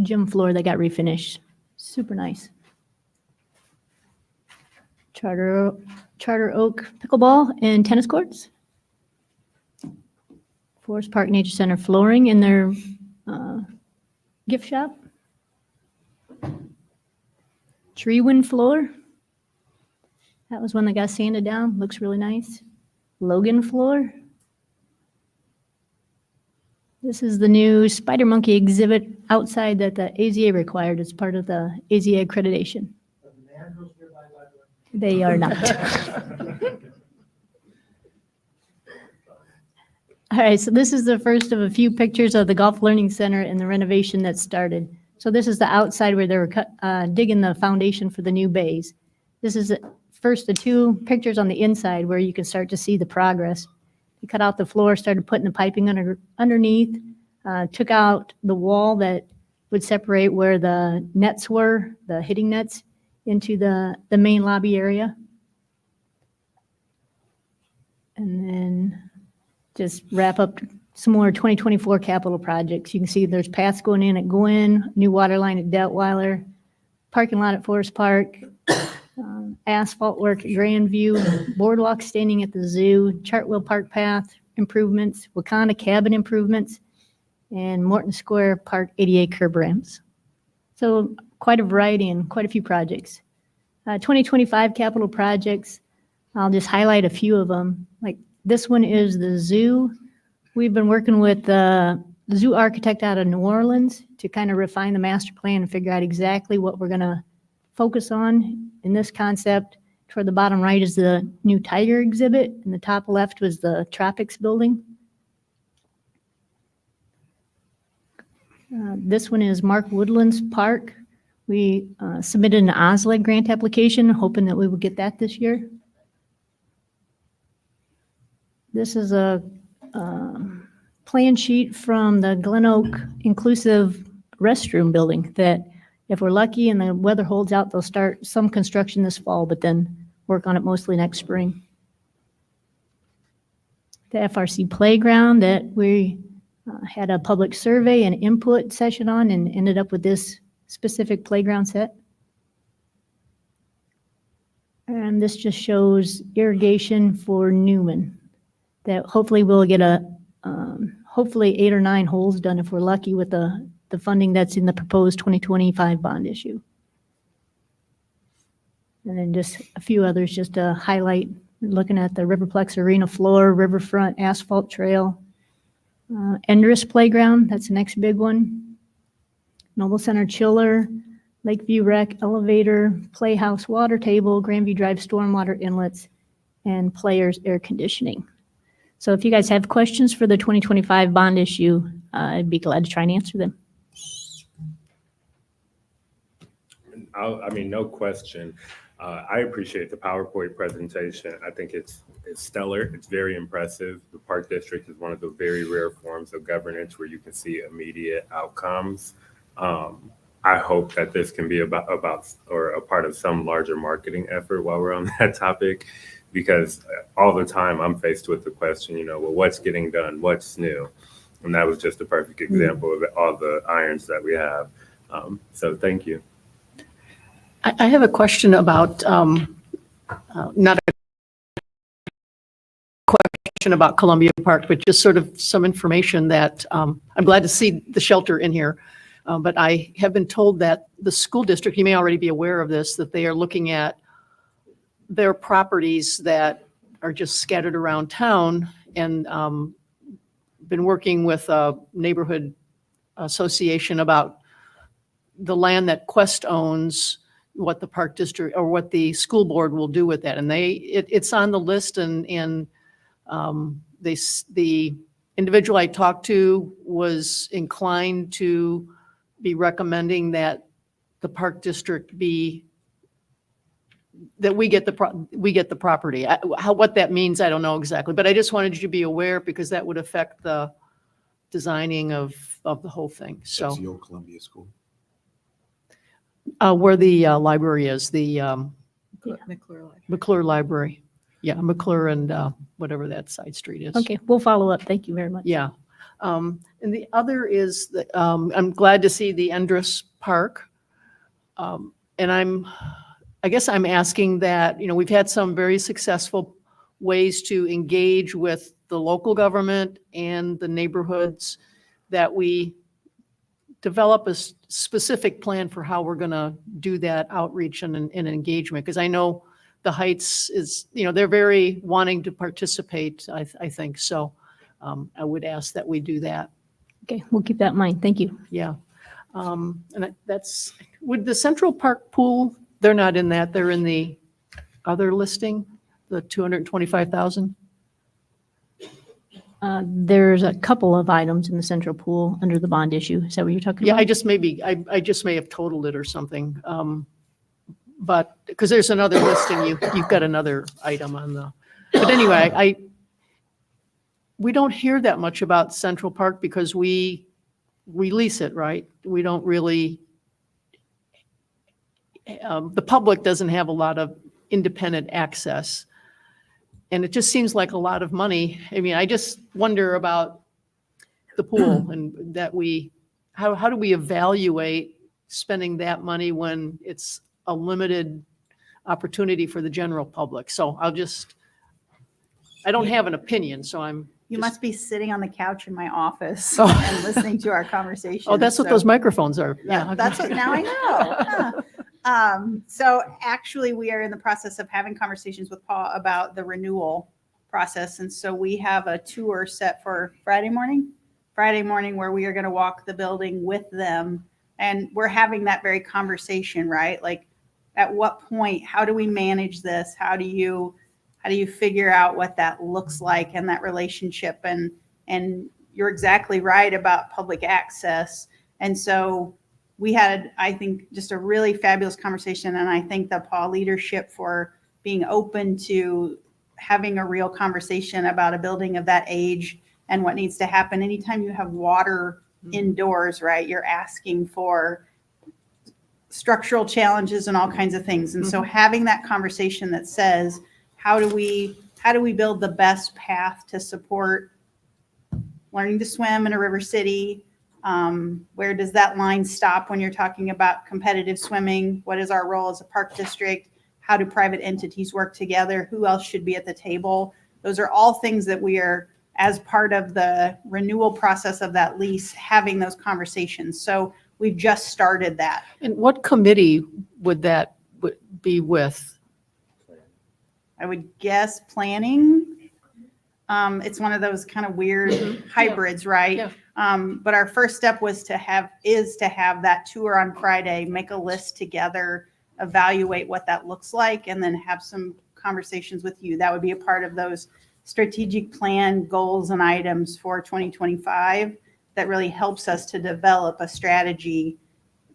gym floor that got refinished. Super nice. Charter Oak pickleball and tennis courts. Forest Park Nature Center flooring in their gift shop. Tree wind floor. That was one that got sanded down. Looks really nice. Logan floor. This is the new spider monkey exhibit outside that the AZA required as part of the AZA accreditation. They are not. All right, so this is the first of a few pictures of the Golf Learning Center and the renovation that started. So this is the outside where they were digging the foundation for the new bays. This is first the two pictures on the inside where you can start to see the progress. They cut out the floor, started putting the piping underneath, took out the wall that would separate where the nets were, the hitting nets, into the main lobby area. And then just wrap up some more 2024 capital projects. You can see there's paths going in at Gwynn, new water line at Detweiler, parking lot at Forest Park, asphalt work at Grandview, boardwalk standing at the zoo, Chartwell Park path improvements, Wakanda cabin improvements, and Morton Square Park ADA curb ramps. So quite a variety and quite a few projects. 2025 capital projects, I'll just highlight a few of them. Like this one is the zoo. We've been working with the zoo architect out of New Orleans to kind of refine the master plan and figure out exactly what we're going to focus on in this concept. Toward the bottom right is the new tiger exhibit, and the top left was the tropics building. This one is Mark Woodlands Park. We submitted an OSLED grant application, hoping that we would get that this year. This is a plan sheet from the Glen Oak Inclusive Restroom Building that if we're lucky and the weather holds out, they'll start some construction this fall, but then work on it mostly next spring. The FRC playground that we had a public survey and input session on and ended up with this specific playground set. And this just shows irrigation for Newman that hopefully we'll get hopefully 8 or 9 holes done if we're lucky with the funding that's in the proposed 2025 bond issue. And then just a few others just to highlight, looking at the Riverplex Arena floor, Riverfront asphalt trail, Endress Playground, that's the next big one. Noble Center Chiller, Lakeview Rec Elevator, Playhouse Water Table, Grandview Drive Stormwater Inlets, and Players Air Conditioning. So if you guys have questions for the 2025 bond issue, I'd be glad to try and answer them. No question. I appreciate the PowerPoint presentation. I think it's stellar. It's very impressive. The Park District is one of the very rare forms of governance where you can see immediate outcomes. I hope that this can be about or a part of some larger marketing effort while we're on that topic, because all the time I'm faced with the question, well, what's getting done? What's new? And that was just a perfect example of all the irons that we have. So thank you. I have a question about, not a question about Columbia Park, but just sort of some information that I'm glad to see the shelter in here. But I have been told that the school district, you may already be aware of this, that they are looking at their properties that are just scattered around town and been working with a neighborhood association about the land that Quest owns, what the park district or what the school board will do with that. And it's on the list, and the individual I talked to was inclined to be recommending that the park district that we get the property. What that means, I don't know exactly, but I just wanted you to be aware because that would affect the designing of the whole thing. So That's the old Columbia School. where the library is, the McClure Library. McClure Library. Yeah, McClure and whatever that side street is. Okay, we'll follow up. Thank you very much. Yeah. And the other is that I'm glad to see the Endress Park. And I guess I'm asking that, we've had some very successful ways to engage with the local government and the neighborhoods, that we develop a specific plan for how we're going to do that outreach and engagement. Because I know the Heights is, they're very wanting to participate, I think. So I would ask that we do that. Okay, we'll keep that in mind. Thank you. Yeah. That's, would the Central Park pool, they're not in that, they're in the other listing, the 225,000? There's a couple of items in the central pool under the bond issue. Is that what you're talking Yeah, about? I just may have totaled it or something. But, because there's another listing, you've got another item on the, but anyway, we don't hear that much about Central Park because we lease it, right? We don't really, the public doesn't have a lot of independent access. And it just seems like a lot of money. I mean, I just wonder about the pool and that how do we evaluate spending that money when it's a limited opportunity for the general public? So I don't have an opinion, so You must be sitting on the couch in my office Oh. and listening to our conversation. Oh, that's what those microphones are. Yeah. That's what, now I know. Huh. So actually, we are in the process of having conversations with Paul about the renewal process. And so we have a tour set for Friday morning where we are going to walk the building with them. And we're having that very conversation, right? Like, at what point, how do we manage this? How do you figure out what that looks like and that relationship? And you're exactly right about public access. And so we had, I think, just a really fabulous conversation. And I thank the Paul leadership for being open to having a real conversation about a building of that age and what needs to happen. Anytime you have water indoors, right, you're asking for structural challenges and all kinds of things. And so having that conversation that says, how do we build the best path to support learning to swim in a river city? Where does that line stop when you're talking about competitive swimming? What is our role as a park district? How do private entities work together? Who else should be at the table? Those are all things that we are, as part of the renewal process of that lease, having those conversations. So we've just started that. And what committee would that be with? I would guess planning. It's one of those kind of weird hybrids, right? Yeah. But our first step was to have that tour on Friday, make a list together, evaluate what that looks like, and then have some conversations with you. That would be a part of those strategic plan goals and items for 2025 that really helps us to develop a strategy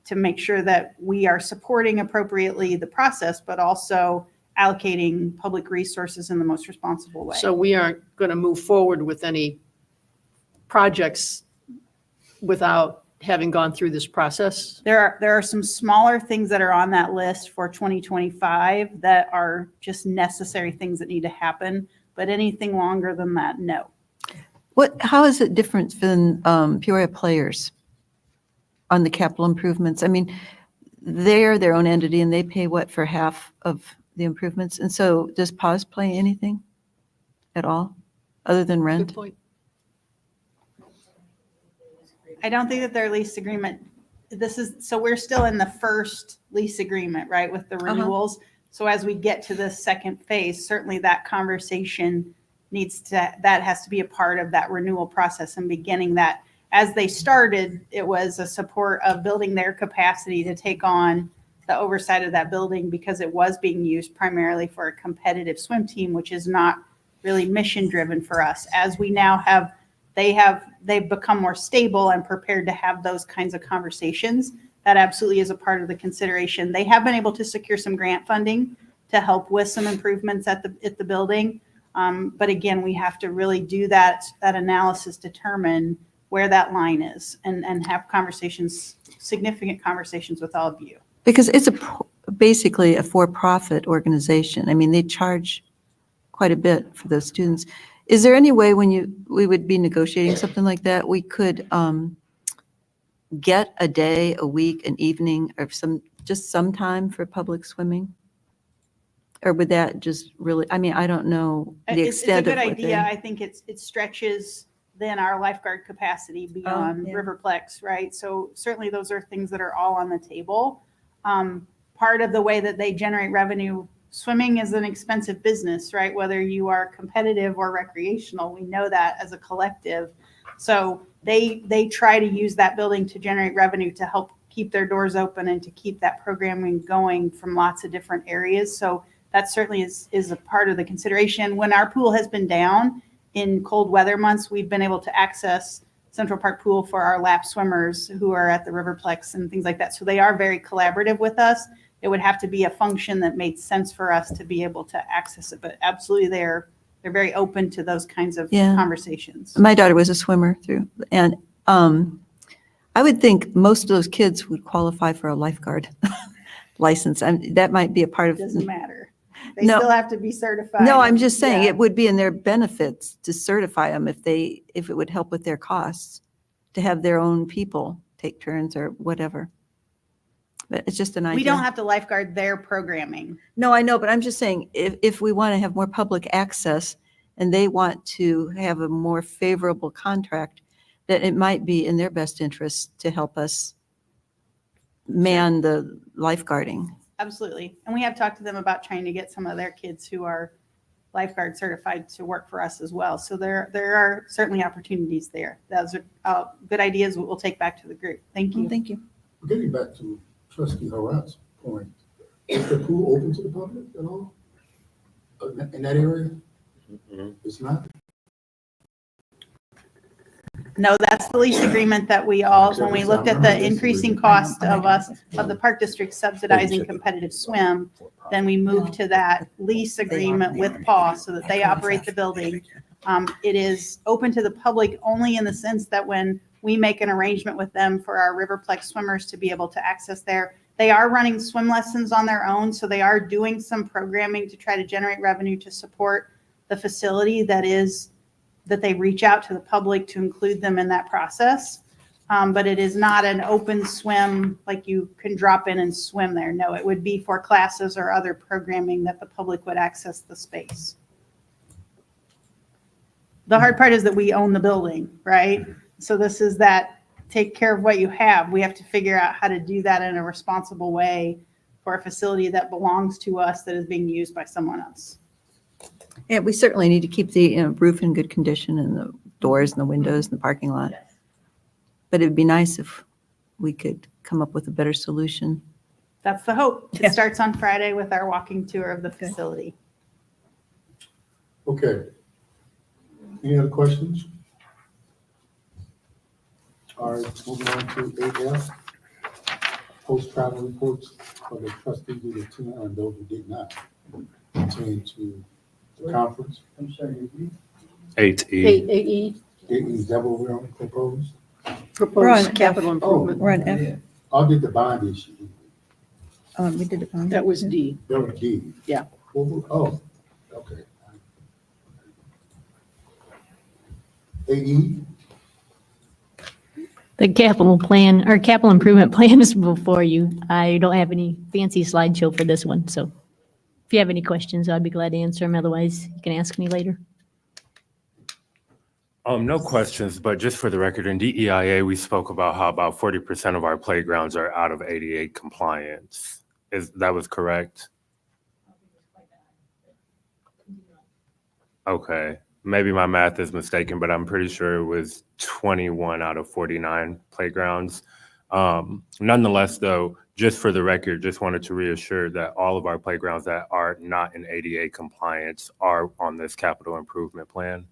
to make sure that we are supporting appropriately the process, but also allocating public resources in the most responsible way. So we aren't going to move forward with any projects without having gone through this process? There are some smaller things that are on that list for 2025 that are just necessary things that need to happen, but anything longer than that, no. How is it different than Peoria Players on the capital improvements? I mean, they're their own entity and they pay what for half of the improvements? And so does PAWS play anything at all other than rent? Good point. I don't think that their lease agreement, so we're still in the first lease agreement, right, with the renewals. So as we get to the second phase, certainly that conversation that has to be a part of that renewal process and beginning that. As they started, it was a support of building their capacity to take on the oversight of that building because it was being used primarily for a competitive swim team, which is not really mission driven for us. As we now have, they've become more stable and prepared to have those kinds of conversations. That absolutely is a part of the consideration. They have been able to secure some grant funding to help with some improvements at the building. But again, we have to really do that analysis, determine where that line is and have conversations, significant conversations with all of you. Because it's basically a for-profit organization. I mean, they charge quite a bit for those students. Is there any way when we would be negotiating something like that, we could get a day, a week, an evening, or some time for public swimming? Or would that just really, I mean, I don't know the extent of It's a good what idea. I think it stretches then our lifeguard capacity beyond Riverplex, right? So certainly those are things that are all on the table. Part of the way that they generate revenue swimming is an expensive business, right? Whether you are competitive or recreational, we know that as a collective. So they try to use that building to generate revenue to help keep their doors open and to keep that programming going from lots of different areas. So that certainly is a part of the consideration. When our pool has been down in cold weather months, we've been able to access Central Park Pool for our lap swimmers who are at the Riverplex and things like that. So they are very collaborative with us. It would have to be a function that made sense for us to be able to access it, but absolutely they're very open to those kinds of Yeah. conversations. My daughter was a swimmer through, and I would think most of those kids would qualify for a lifeguard license. And that might be a part It of. doesn't matter. They No. still have to be certified. No, I'm just saying Yeah. it would be in their benefits to certify them if it would help with their costs, to have their own people take turns or whatever. But it's just an idea. We don't have to lifeguard their programming. No, I know, but I'm just saying, if we want to have more public access and they want to have a more favorable contract, that it might be in their best interest to help us man the lifeguarding. Absolutely. And we have talked to them about trying to get some of their kids who are lifeguard certified to work for us as well. So there are certainly opportunities there. Those are good ideas we'll take back to the group. Thank you. Thank you. Getting back to Trustee Harrat's point, is the pool open to the public at all? In that area? It's not? No, that's the lease agreement that we all, when we looked at the increasing cost of the park district subsidizing competitive swim, then we moved to that lease agreement with PAW so that they operate the building. It is open to the public only in the sense that when we make an arrangement with them for our Riverplex swimmers to be able to access there, they are running swim lessons on their own. So they are doing some programming to try to generate revenue to support the facility that they reach out to the public to include them in that process. But it is not an open swim, like you can drop in and swim there. No, it would be for classes or other programming that the public would access the space. The hard part is that we own the building, right? So this is that take care of what you have. We have to figure out how to do that in a responsible way for a facility that belongs to us that is being used by someone else. Yeah, we certainly need to keep the roof in good condition and the doors and the windows and the parking lot. But it'd be nice if we could come up with a better solution. That's the hope. Yeah. It starts on Friday with our walking tour of the facility. Okay. Any other questions? All right, moving on to 8F. Post-travel reports for the trustees who attended and those who did not attend to the conference. I'm sorry, 8E. 8E, Is that what we're on proposed? proposed capital improvement. We're on F. I did the bond issue. We did it on. That was D. That was D. Yeah. Oh, okay. 8E. The capital plan, or capital improvement plan is before you. I don't have any fancy slideshow for this one, so if you have any questions, I'd be glad to answer them. Otherwise, you can ask me later. No questions, but just for the record, in DEIA, we spoke about how about 40% of our playgrounds are out of ADA compliance. That was correct? Okay, maybe my math is mistaken, but I'm pretty sure it was 21 out of 49 playgrounds. Nonetheless, though, just for the record, just wanted to reassure that all of our playgrounds that are not in ADA compliance are on this capital improvement plan.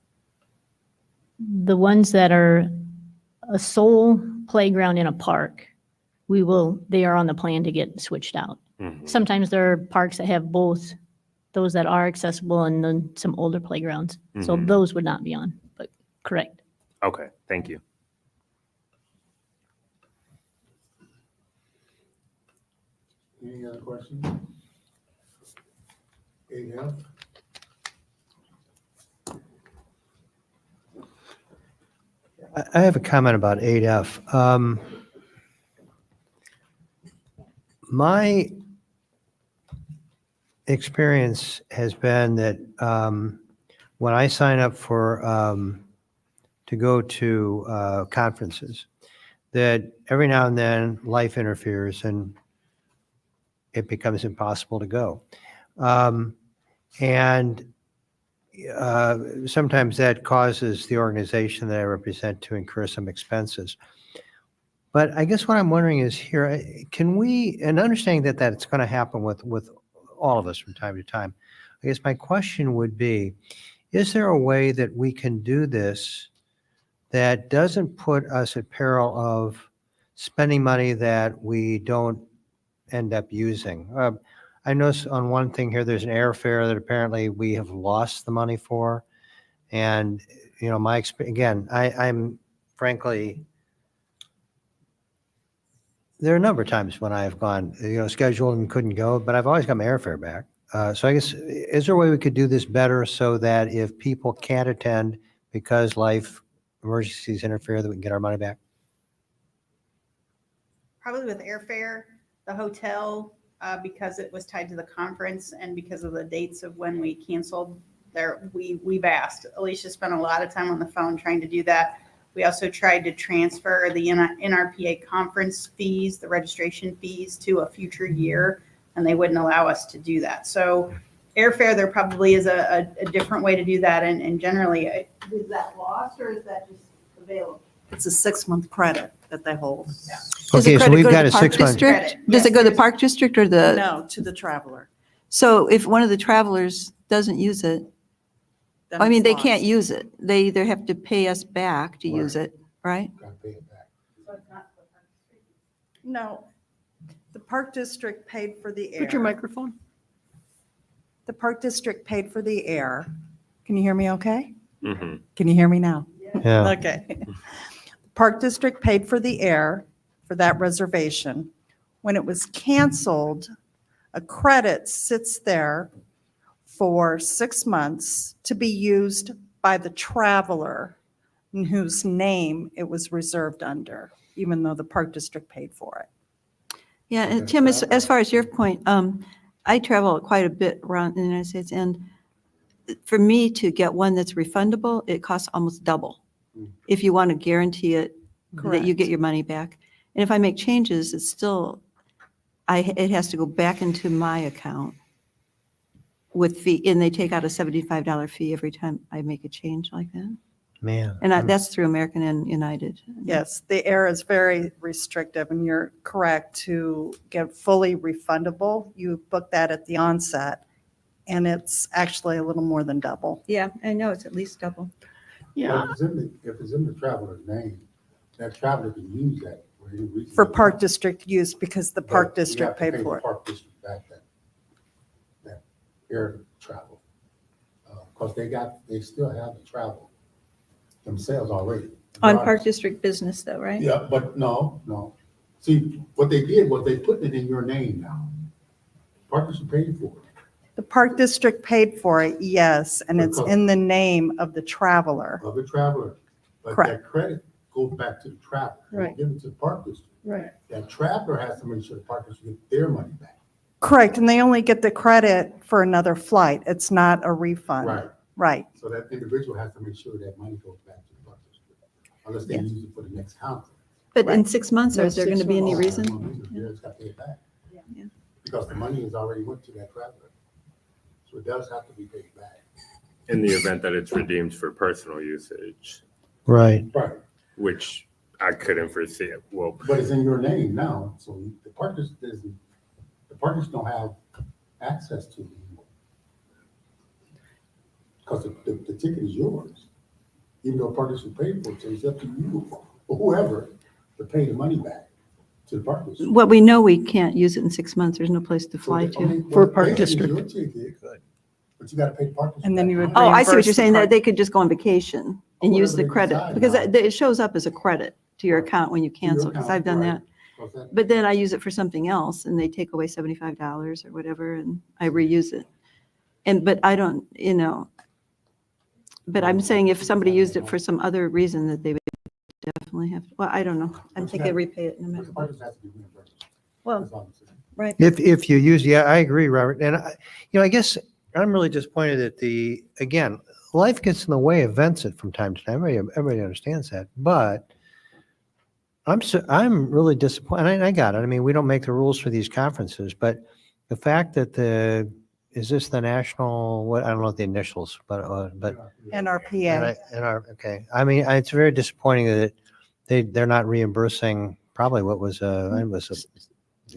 The ones that are a sole playground in a park, they are on the plan to get switched out. Mhm. Sometimes there are parks that have both, those that are accessible and then some older playgrounds. So Mhm. those would not be on, but correct. Okay, thank you. Any other questions? 8F. I have a comment about 8F. My experience has been that when I sign up for to go to conferences, that every now and then life interferes and it becomes impossible to go. And sometimes that causes the organization that I represent to incur some expenses. But I guess what I'm wondering is here, can we, and understanding that it's going to happen with all of us from time to time, I guess my question would be, is there a way that we can do this that doesn't put us at peril of spending money that we don't end up using? I noticed on one thing here, there's an airfare that apparently we have lost the money for. And, you know, my experience, again, I'm frankly, there are a number of times when I've gone, you know, scheduled and couldn't go, but I've always got my airfare back. So I guess, is there a way we could do this better so that if people can't attend because life emergencies interfere, that we can get our money back? Probably with airfare, the hotel, because it was tied to the conference and because of the dates of when we canceled there, we've asked. Alicia spent a lot of time on the phone trying to do that. We also tried to transfer the NRPA conference fees, the registration fees, to a future year, and they wouldn't allow us to do that. So airfare, there probably is a different way to do that, and generally, is that lost or is that just available? It's a 6-month credit that they hold. Does Okay, the so credit we've go to got the a park 6 month. district? Does it go to the park district or the? No, to the traveler. So if one of the travelers doesn't use it, Then I mean, it's they can't lost. use it. They either have to pay us back to use it, right? Gotta pay it back. No, the park district paid for the air. Put your microphone. The park district paid for the air. Can you hear me okay? Mhm. Can you hear me now? Yeah. Okay. The Park district paid for the air for that reservation. When it was canceled, a credit sits there for 6 months to be used by the traveler in whose name it was reserved under, even though the park district paid for it. Yeah, and Okay, Tim, as travel. far as your point, I travel quite a bit around the United States, and for me to get one that's refundable, it costs almost double. If you want to guarantee it, that you get Correct. your money back. And if I make changes, it's still, it has to go back into my account with fee, and they take out a $75 fee every time I make a change like that. Man. And that's through American and United. Yes, the air is very restrictive, and you're correct to get fully refundable. You book that at the onset, and it's actually a little more than double. Yeah, I know, it's at least double. Yeah. If it's in the traveler's name, that traveler can use that for any reason. For park district use, because the park But you district have to paid pay for the it. Park district back that air travel. Because they still have the travel themselves already. On Park District business though, right? Yeah, but no. See, what they did was they put it in your name now. Park district paid for it. The park district paid for it, yes, and it's Because- in the name of the traveler. Of the traveler. But Correct. that credit goes back to the traveler. They don't Right. give it to the park district. Right. That traveler has to make sure the park district get their money back. Correct, and they only get the credit for another flight. It's not a refund. Right. Right. So that individual has to make sure that money goes back to the park district, unless they Yes. use it for the next conference. But in Right. 6 months, No, is there going to be any 6 reason? Yeah, it's got to pay it back. Yeah. Because the money has already went to that traveler. So it does have to be paid back. In the event that it's redeemed for personal usage, Right. Right. which I couldn't foresee it. Well, But it's in your name now, so the park district don't have access to it anymore. Because the ticket is yours, even though park district paid for it, so it's up to you, or whoever, to pay the money back to the park district. Well, we know we can't use it in 6 months. There's no place to fly So, I mean, to. well, they can use your ticket, But you gotta pay the park district. And then you back would money. Oh, I see what reimburse you're the saying, park- that they could just go on vacation and use the Whatever they credit, decide because now. it shows up as a credit to your account when you To your cancel, because account, I've done right. that. 'Cause that- But then I use it for something else, and they take away $75 or whatever, and I reuse it. But I don't, but I'm saying if somebody used it for some other reason, that they would definitely have, well, I don't know. I'm thinking repay it no But matter the park what. district has to be reimbursed. Well, That's all I'm saying. right. If you use, yeah, I agree, Robert. And I guess I'm really disappointed that again, life gets in the way of events from time to time. Everybody understands that, but I'm really disappointed. And I got it. I mean, we don't make the rules for these conferences, but the fact that is this the national, what, I don't know what the initials, but NRPA. okay. I mean, it's very disappointing that they're not reimbursing probably what was, it was a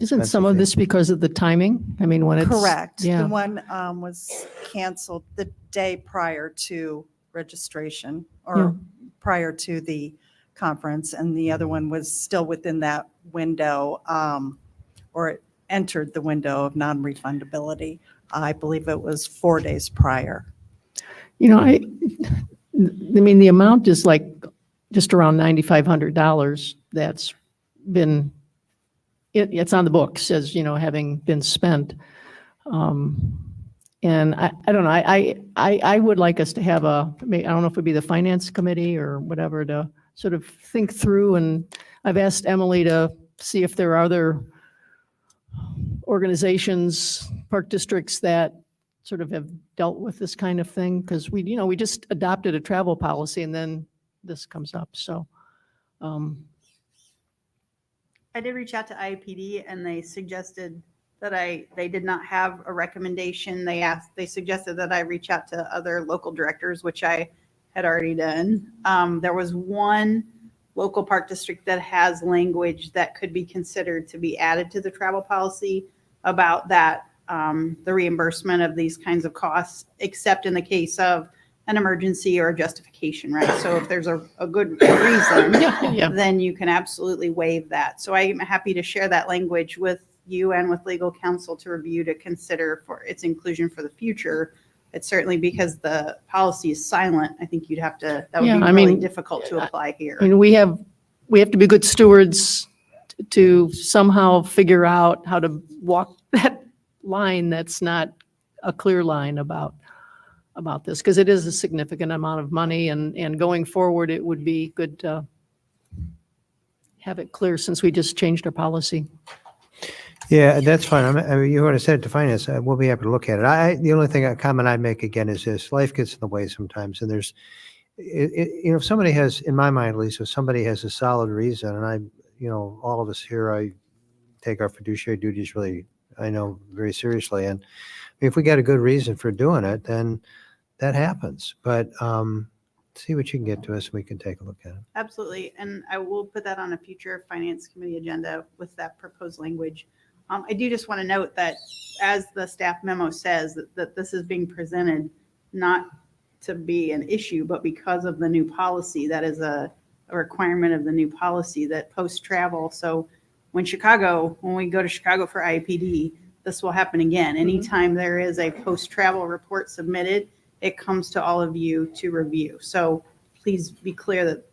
Isn't some of expensive this because of the timing? I mean, when it's. Correct. Yeah. The one was canceled the day prior to registration Yeah. or prior to the conference, and the other one was still within that window, or it entered the window of non-refundability. I believe it was 4 days prior. You know, I mean, the amount is like just around $9,500 that's been, it's on the books as, having been spent. And I don't know, I would like us to have I don't know if it'd be the finance committee or whatever to sort of think through, and I've asked Emily to see if there are other organizations, park districts that sort of have dealt with this kind of thing, because we just adopted a travel policy and then this comes up, so. I did reach out to IAPD and they suggested that they did not have a recommendation. They suggested that I reach out to other local directors, which I had already done. There was one local park district that has language that could be considered to be added to the travel policy about that, the reimbursement of these kinds of costs, except in the case of an emergency or a justification, right? So if there's a good reason, Yeah. then you can absolutely waive that. So I'm happy to share that language with you and with legal counsel to review, to consider for its inclusion for the future. It's certainly, because the policy is silent, I think you'd have to, that would Yeah, be I really mean, difficult to apply here. I mean, we have to be good stewards to somehow figure out how to walk that line that's not a clear line about this, because it is a significant amount of money, and going forward, it would be good to have it clear, since we just changed our policy. Yeah, that's fine. I mean, you already said it to finance. We'll be happy to look at it. The only thing, a comment I'd make again is this: life gets in the way sometimes, and there's, if somebody has, in my mind at least, if somebody has a solid reason, and all of us here, I take our fiduciary duties really, I know, very seriously, and if we got a good reason for doing it, then that happens. But see what you can get to us, and we can take a look at it. Absolutely. And I will put that on a future finance committee agenda with that proposed language. I do just want to note that, as the staff memo says, that this is being presented not to be an issue, but because of the new policy. That is a requirement of the new policy, that post-travel. So when we go to Chicago for IAPD, this will happen again. Anytime there is a post-travel report submitted, it comes to all of you to review. So please be clear that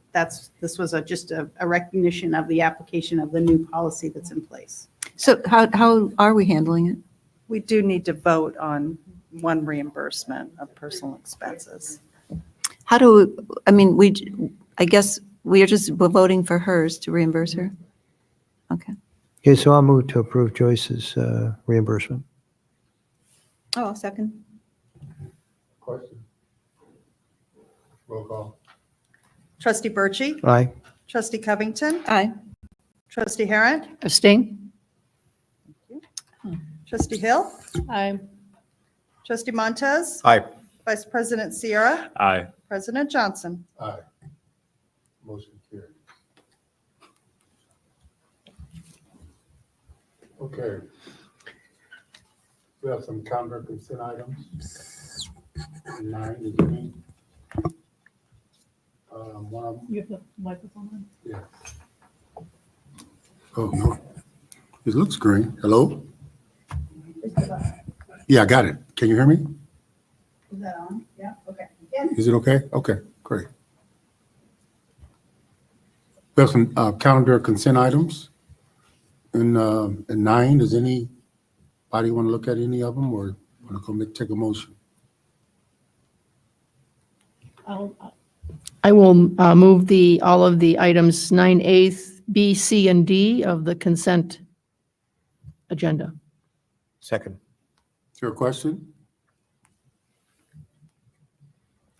this was just a recognition of the application of the new policy that's in place. So how are we handling it? We do need to vote on one reimbursement of personal expenses. I guess we are just voting for hers to reimburse her? Okay. Okay, so I'll move to approve Joyce's reimbursement. Oh, I'll second. Question? Roll call. Trustee Burchey? Aye. Trustee Covington? Aye. Trustee Harrod? Abstain? Trustee Hill? Aye. Trustee Montez? Aye. Vice President Sierra? Aye. President Johnson? Aye. Motion carried. Okay. We have some counter consent items. 9 is me. One of them, You have the microphone on? yeah. Oh, no. It looks green. Hello? Yeah, I got it. Can you hear me? Is that on? Yeah, okay. Is it okay? Okay, great. We have some calendar consent items. And 9, does anybody want to look at any of them, or want to take a motion? I will move all of the items 9A, B, C, and D of the consent agenda. Second. Is there a question?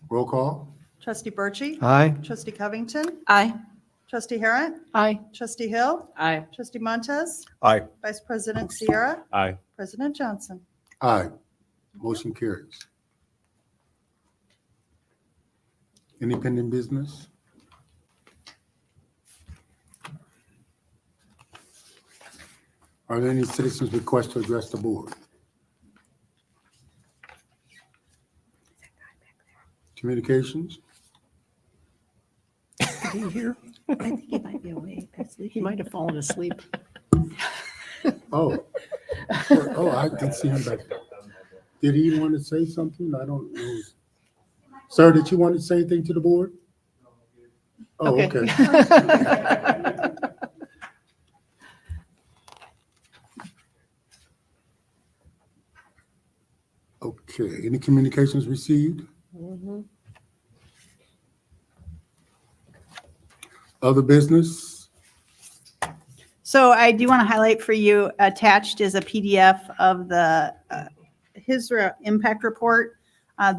Roll call? Trustee Burchey? Aye. Trustee Covington? Aye. Trustee Harrod? Aye. Trustee Hill? Aye. Trustee Montez? Aye. Vice President Sierra? Aye. President Johnson? Aye. Motion carries. Any pending business? Are there any citizens request to address the board? Communications? Did he hear? I think he might be awake. He might have fallen asleep. Oh. Oh, I did see him back there. Did he want to say something? I don't know. Sir, did you want to say anything to the board? Oh, okay. Okay, any communications received? Other business? So I do want to highlight for you, attached is a PDF of the HISRA impact report.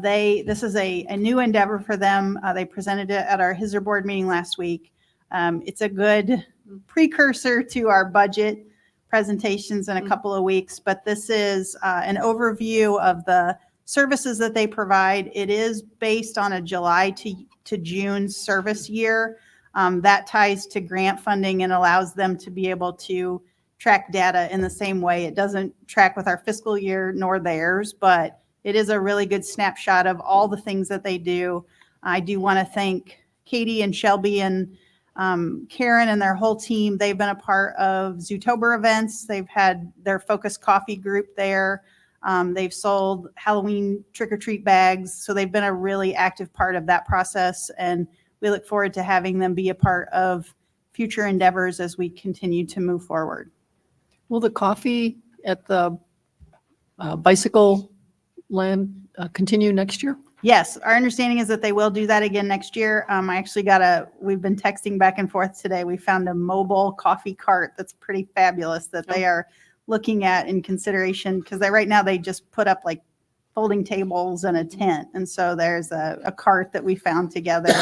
This is a new endeavor for them. They presented it at our HISRA board meeting last week. It's a good precursor to our budget presentations in a couple of weeks, but this is an overview of the services that they provide. It is based on a July to June service year. That ties to grant funding and allows them to be able to track data in the same way. It doesn't track with our fiscal year nor theirs, but it is a really good snapshot of all the things that they do. I do want to thank Katie and Shelby and Karen and their whole team. They've been a part of Zootober events. They've had their focus coffee group there. They've sold Halloween trick-or-treat bags. So they've been a really active part of that process. And we look forward to having them be a part of future endeavors as we continue to move forward. Will the coffee at the bicycle land continue next year? Yes, our understanding is that they will do that again next year. I actually we've been texting back and forth today. We found a mobile coffee cart that's pretty fabulous that they are looking at in consideration, because right now they just put up like folding tables and a tent. And so there's a cart that we found together.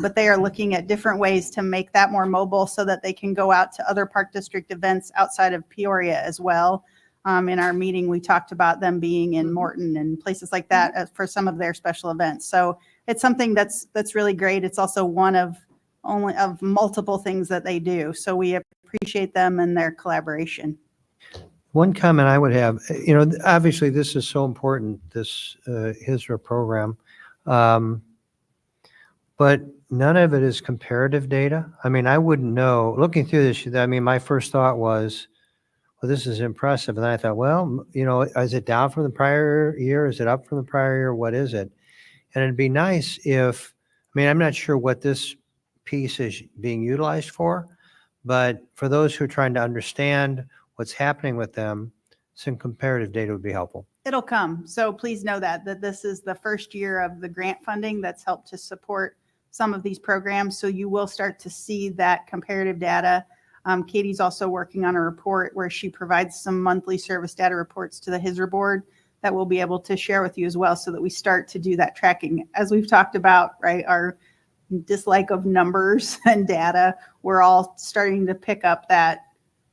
But they are looking at different ways to make that more mobile so that they can go out to other Park District events outside of Peoria as well. In our meeting, we talked about them being in Morton and places like that for some of their special events. So it's something that's really great. It's also one of multiple things that they do. So we appreciate them and their collaboration. One comment I would have, obviously this is so important, this HISRA program, but none of it is comparative data. I mean, I wouldn't know, looking through this, my first thought was, well, this is impressive. And then I thought, well, is it down from the prior year? Is it up from the prior year? What is it? And it'd be nice if, I'm not sure what this piece is being utilized for, but for those who are trying to understand what's happening with them, some comparative data would be helpful. It'll come. So please know that this is the first year of the grant funding that's helped to support some of these programs. So you will start to see that comparative data. Katie's also working on a report where she provides some monthly service data reports to the HISRA board that we'll be able to share with you as well, so that we start to do that tracking. As we've talked about, right, our dislike of numbers and data, we're all starting to pick up that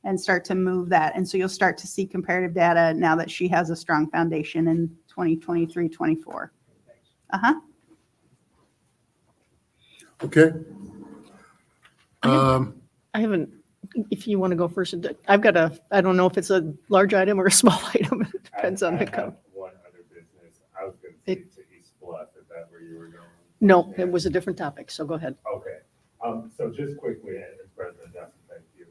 and start to move that. And so you'll start to see comparative data now that she has a strong foundation in 2023, 24. Okay. I haven't, if you want to go first, I've got I don't know if it's a large item or a small item. It depends on the have one other business. I was going to say to East Bluff, is that where you were going? No, it was a different topic, so go ahead. Okay. So just quickly, President Johnson, thank you.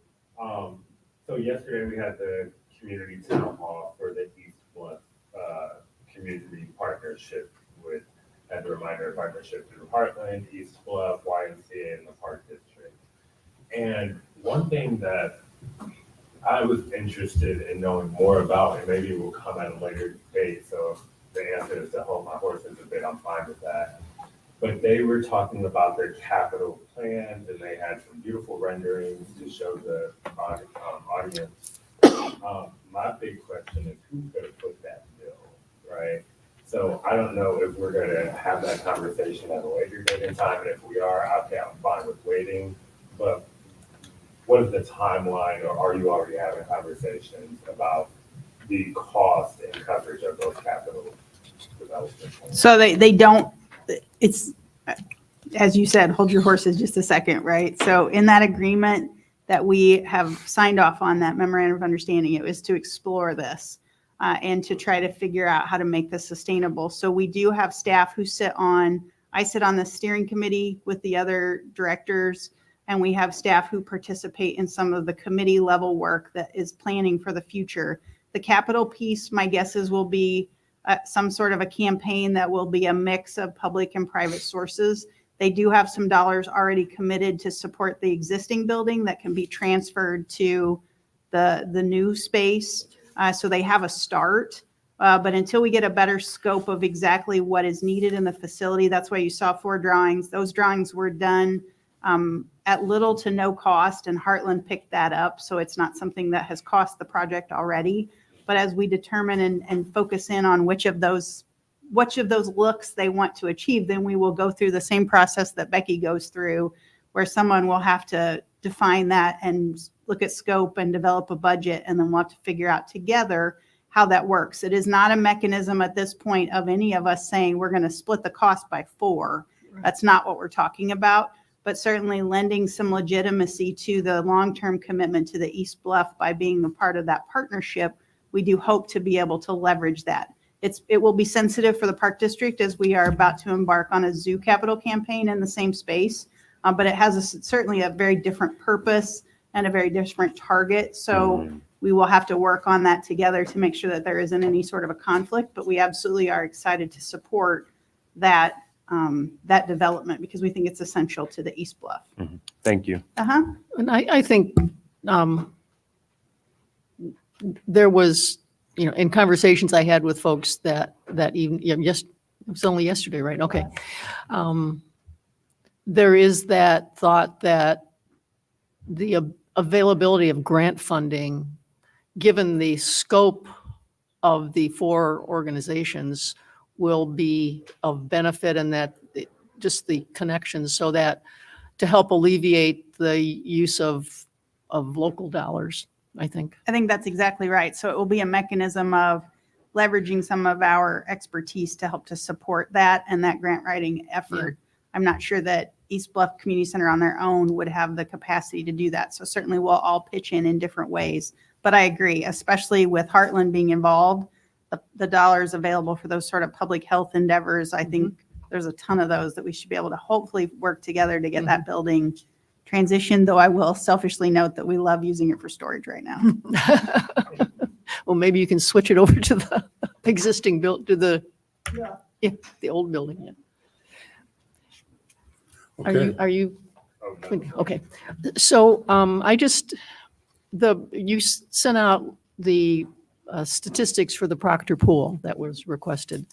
So yesterday we had the community town hall for the East Bluff community partnership with, as a reminder, partnership through Heartland, East Bluff, YMCA, and the Park District. And one thing that I was interested in knowing more about, and maybe it will come at a later date, so if the answer is to hold my horses a bit, I'm fine with that. But they were talking about their capital plans, and they had some beautiful renderings to show the audience. My big question is, who's going to put that bill, right? So I don't know if we're going to have that conversation at a later date in time, and if we are, okay, I'm fine with waiting. But what is the timeline, or are you already having conversations about the cost and coverage of those capital development plans. So they don't, it's, as you said, hold your horses just a second, right? So in that agreement that we have signed off on, that memorandum of understanding, it was to explore this and to try to figure out how to make this sustainable. So we do have staff who I sit on the steering committee with the other directors, and we have staff who participate in some of the committee level work that is planning for the future. The capital piece, my guess is, will be some sort of a campaign that will be a mix of public and private sources. They do have some dollars already committed to support the existing building that can be transferred to the new space. So they have a start. But until we get a better scope of exactly what is needed in the facility, that's why you saw 4 drawings. Those drawings were done at little to no cost, and Heartland picked that up. So it's not something that has cost the project already. But as we determine and focus in on which of those looks they want to achieve, then we will go through the same process that Becky goes through, where someone will have to define that and look at scope and develop a budget, and then we'll have to figure out together how that works. It is not a mechanism at this point of any of us saying we're going to split the cost by 4. That's not what we're talking about, but certainly lending some legitimacy to the long-term commitment to the East Bluff by being a part of that partnership. We do hope to be able to leverage that. It will be sensitive for the Park District as we are about to embark on a zoo capital campaign in the same space, but it has certainly a very different purpose and a very different target. So we will have to work on that together to make sure that there isn't any sort of a conflict, but we absolutely are excited to support that that development because we think it's essential to the East Bluff. Thank you. And I think there was, in conversations I had with folks that even, it was only yesterday, right? Okay. There is that thought that the availability of grant funding, given the scope of the 4 organizations, will be of benefit, and that just the connections, so that to help alleviate the use of local dollars, I think. I think that's exactly right. So it will be a mechanism of leveraging some of our expertise to help to support that and that grant writing effort. I'm not sure that East Bluff Community Center on their own would have the capacity to do that. So certainly we'll all pitch in different ways. But I agree, especially with Heartland being involved, the dollars available for those sort of public health endeavors, I think there's a ton of those that we should be able to hopefully work together to get that building transitioned, though I will selfishly note that we love using it for storage right now. Well, maybe you can switch it over to the existing to the old building. Yeah. Okay. Are you? Okay. So you sent out the statistics for the Proctor pool that was requested.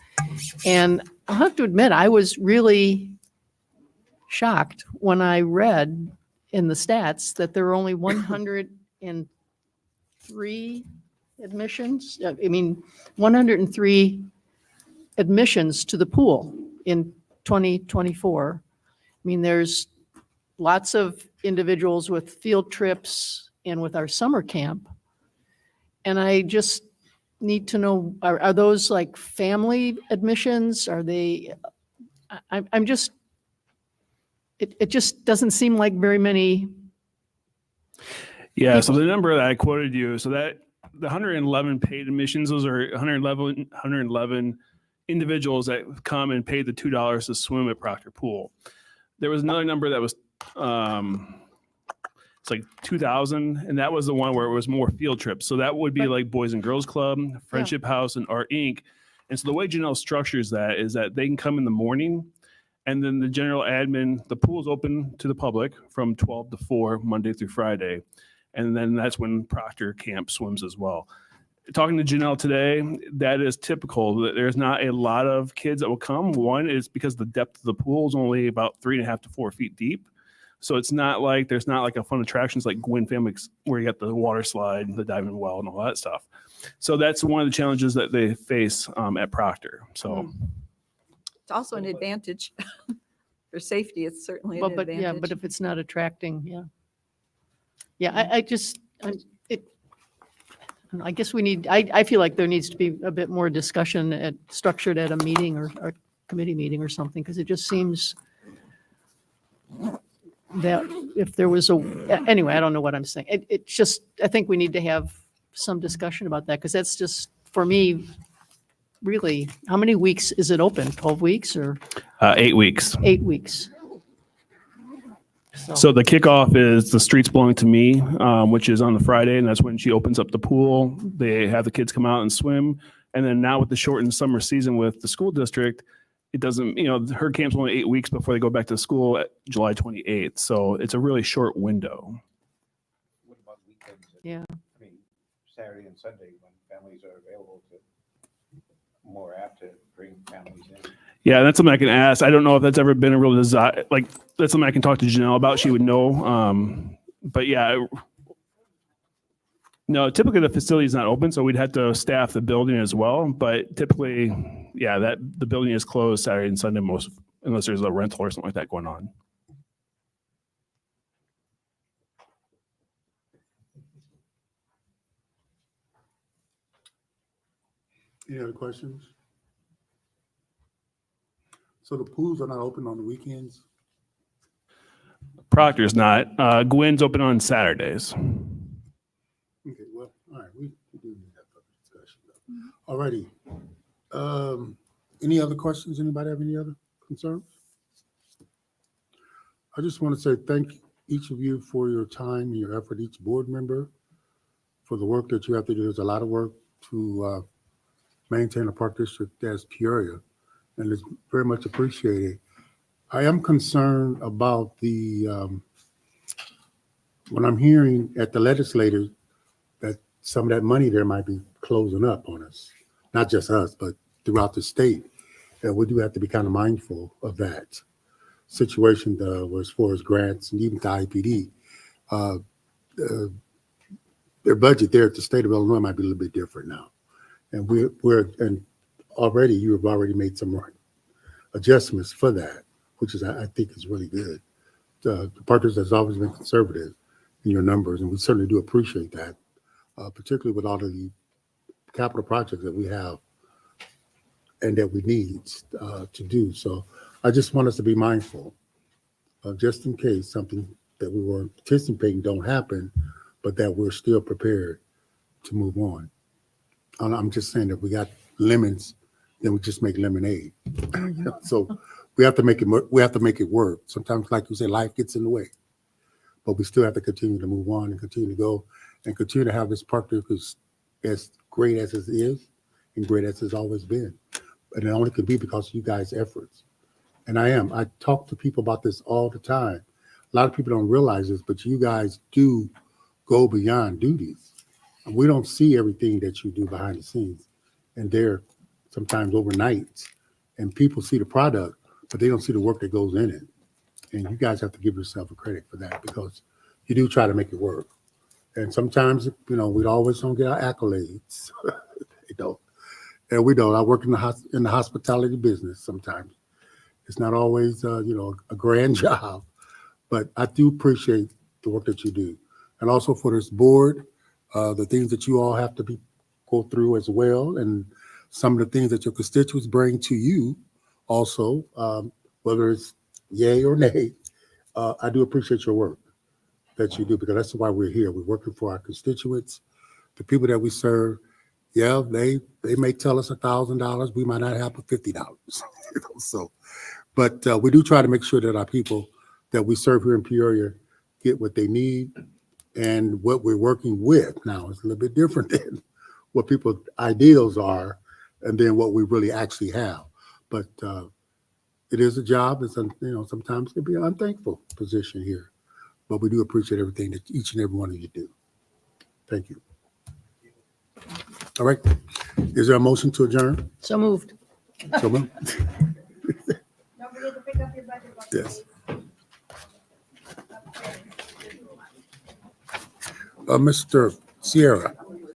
And I'll have to admit, I was really shocked when I read in the stats that there were only 103 admissions. 103 admissions to the pool in 2024. There's lots of individuals with field trips and with our summer camp. And I just need to know, are those like family admissions? Are they, it just doesn't seem like very many. Yeah, so the number that I quoted you, so that the 111 paid admissions, those are 111 individuals that come and pay the $2 to swim at Proctor Pool. There was another number that was, it's like 2,000, and that was the one where it was more field trips. So that would be like Boys and Girls Club, Friendship House, and Art Inc. And so the way Janelle structures that is that they can come in the morning, and then the general admin, the pool is open to the public from 12 to 4, Monday through Friday. And then that's when Proctor Camp swims as well. Talking to Janelle today, that is typical. There's not a lot of kids that will come. One is because the depth of the pool is only about 3.5 to 4 feet deep. So it's not like there's not like a fun attractions like Gwyn Family where you got the water slide, the diving well, and all that stuff. So that's one of the challenges that they face at Proctor. So it's also an advantage for safety. It's certainly an advantage. Yeah, but if it's not attracting, I guess we need, I feel like there needs to be a bit more discussion structured at a meeting or committee meeting or something, because it just seems that if there was anyway, I don't know what I'm saying. It's just, I think we need to have some discussion about that, because that's just, for me, really, how many weeks is it open? 12 weeks or 8 weeks. 8 weeks? So the kickoff is the Streets Belong to Me, which is on the Friday, and that's when she opens up the pool. They have the kids come out and swim. And then now with the shortened summer season with the school district, it doesn't, her camp's only 8 weeks before they go back to school at July 28th. So it's a really short window. What about weekends? Yeah. I mean, Saturday and Sunday when families are available to, more apt to bring families in. Yeah, that's something I can ask. I don't know if that's ever been a real desire. Like, that's something I can talk to Janelle about. She would know. But yeah, no, typically the facility is not open, so we'd have to staff the building as well. But typically, yeah, that the building is closed Saturday and Sunday unless there's a rental or something like that going on. Any other questions? So the pools are not open on the weekends? Proctor's not. Gwen's open on Saturdays. Okay, well, all right, we do need that further discussion. All righty. Any other questions? Anybody have any other concerns? I just want to say thank each of you for your time and your effort, each board member, for the work that you have to do. There's a lot of work to maintain a park district as Peoria, and it's very much appreciated. I am concerned about when I'm hearing at the legislators that some of that money there might be closing up on us, not just us, but throughout the state. And we do have to be kind of mindful of that situation as far as grants and even to IPD. Their budget there at the state of Illinois might be a little bit different now. And and already you have already made some adjustments for that, which is, I think, is really good. The Partners has always been conservative in your numbers, and we certainly do appreciate that, particularly with all of the capital projects that we have and that we need to do. So I just want us to be mindful of, just in case something that we were anticipating don't happen, but that we're still prepared to move on. And I'm just saying that we got lemons, then we just make lemonade. So we have to make it work. Sometimes, like you say, life gets in the way, but we still have to continue to move on and continue to go and continue to have this park because as great as it is and great as it's always been. And it only could be because of you guys' efforts. And I talk to people about this all the time. A lot of people don't realize this, but you guys do go beyond duties. And we don't see everything that you do behind the scenes. And they're sometimes overnight. And people see the product, but they don't see the work that goes in it. And you guys have to give yourself a credit for that because you do try to make it work. And sometimes, we always don't get our accolades. They don't. And we don't. I work in the hospitality business sometimes. It's not always, a grand job, but I do appreciate the work that you do. And also for this board, the things that you all have to go through as well, and some of the things that your constituents bring to you also, whether it's yay or nay, I do appreciate your work that you do because that's why we're here. We're working for our constituents, the people that we serve. Yeah, they may tell us $1,000. We might not have but $50. So, but we do try to make sure that our people that we serve here in Peoria get what they need, and what we're working with now is a little bit different than what people's ideals are, and then what we really actually have. But it is a job. It's sometimes it can be an unthankful position here, but we do appreciate everything that each and every one of you do. Thank you. All right. Is there a motion to adjourn? So moved. So moved. Don't forget to pick up your budget book. Yes. Mr. Sierra.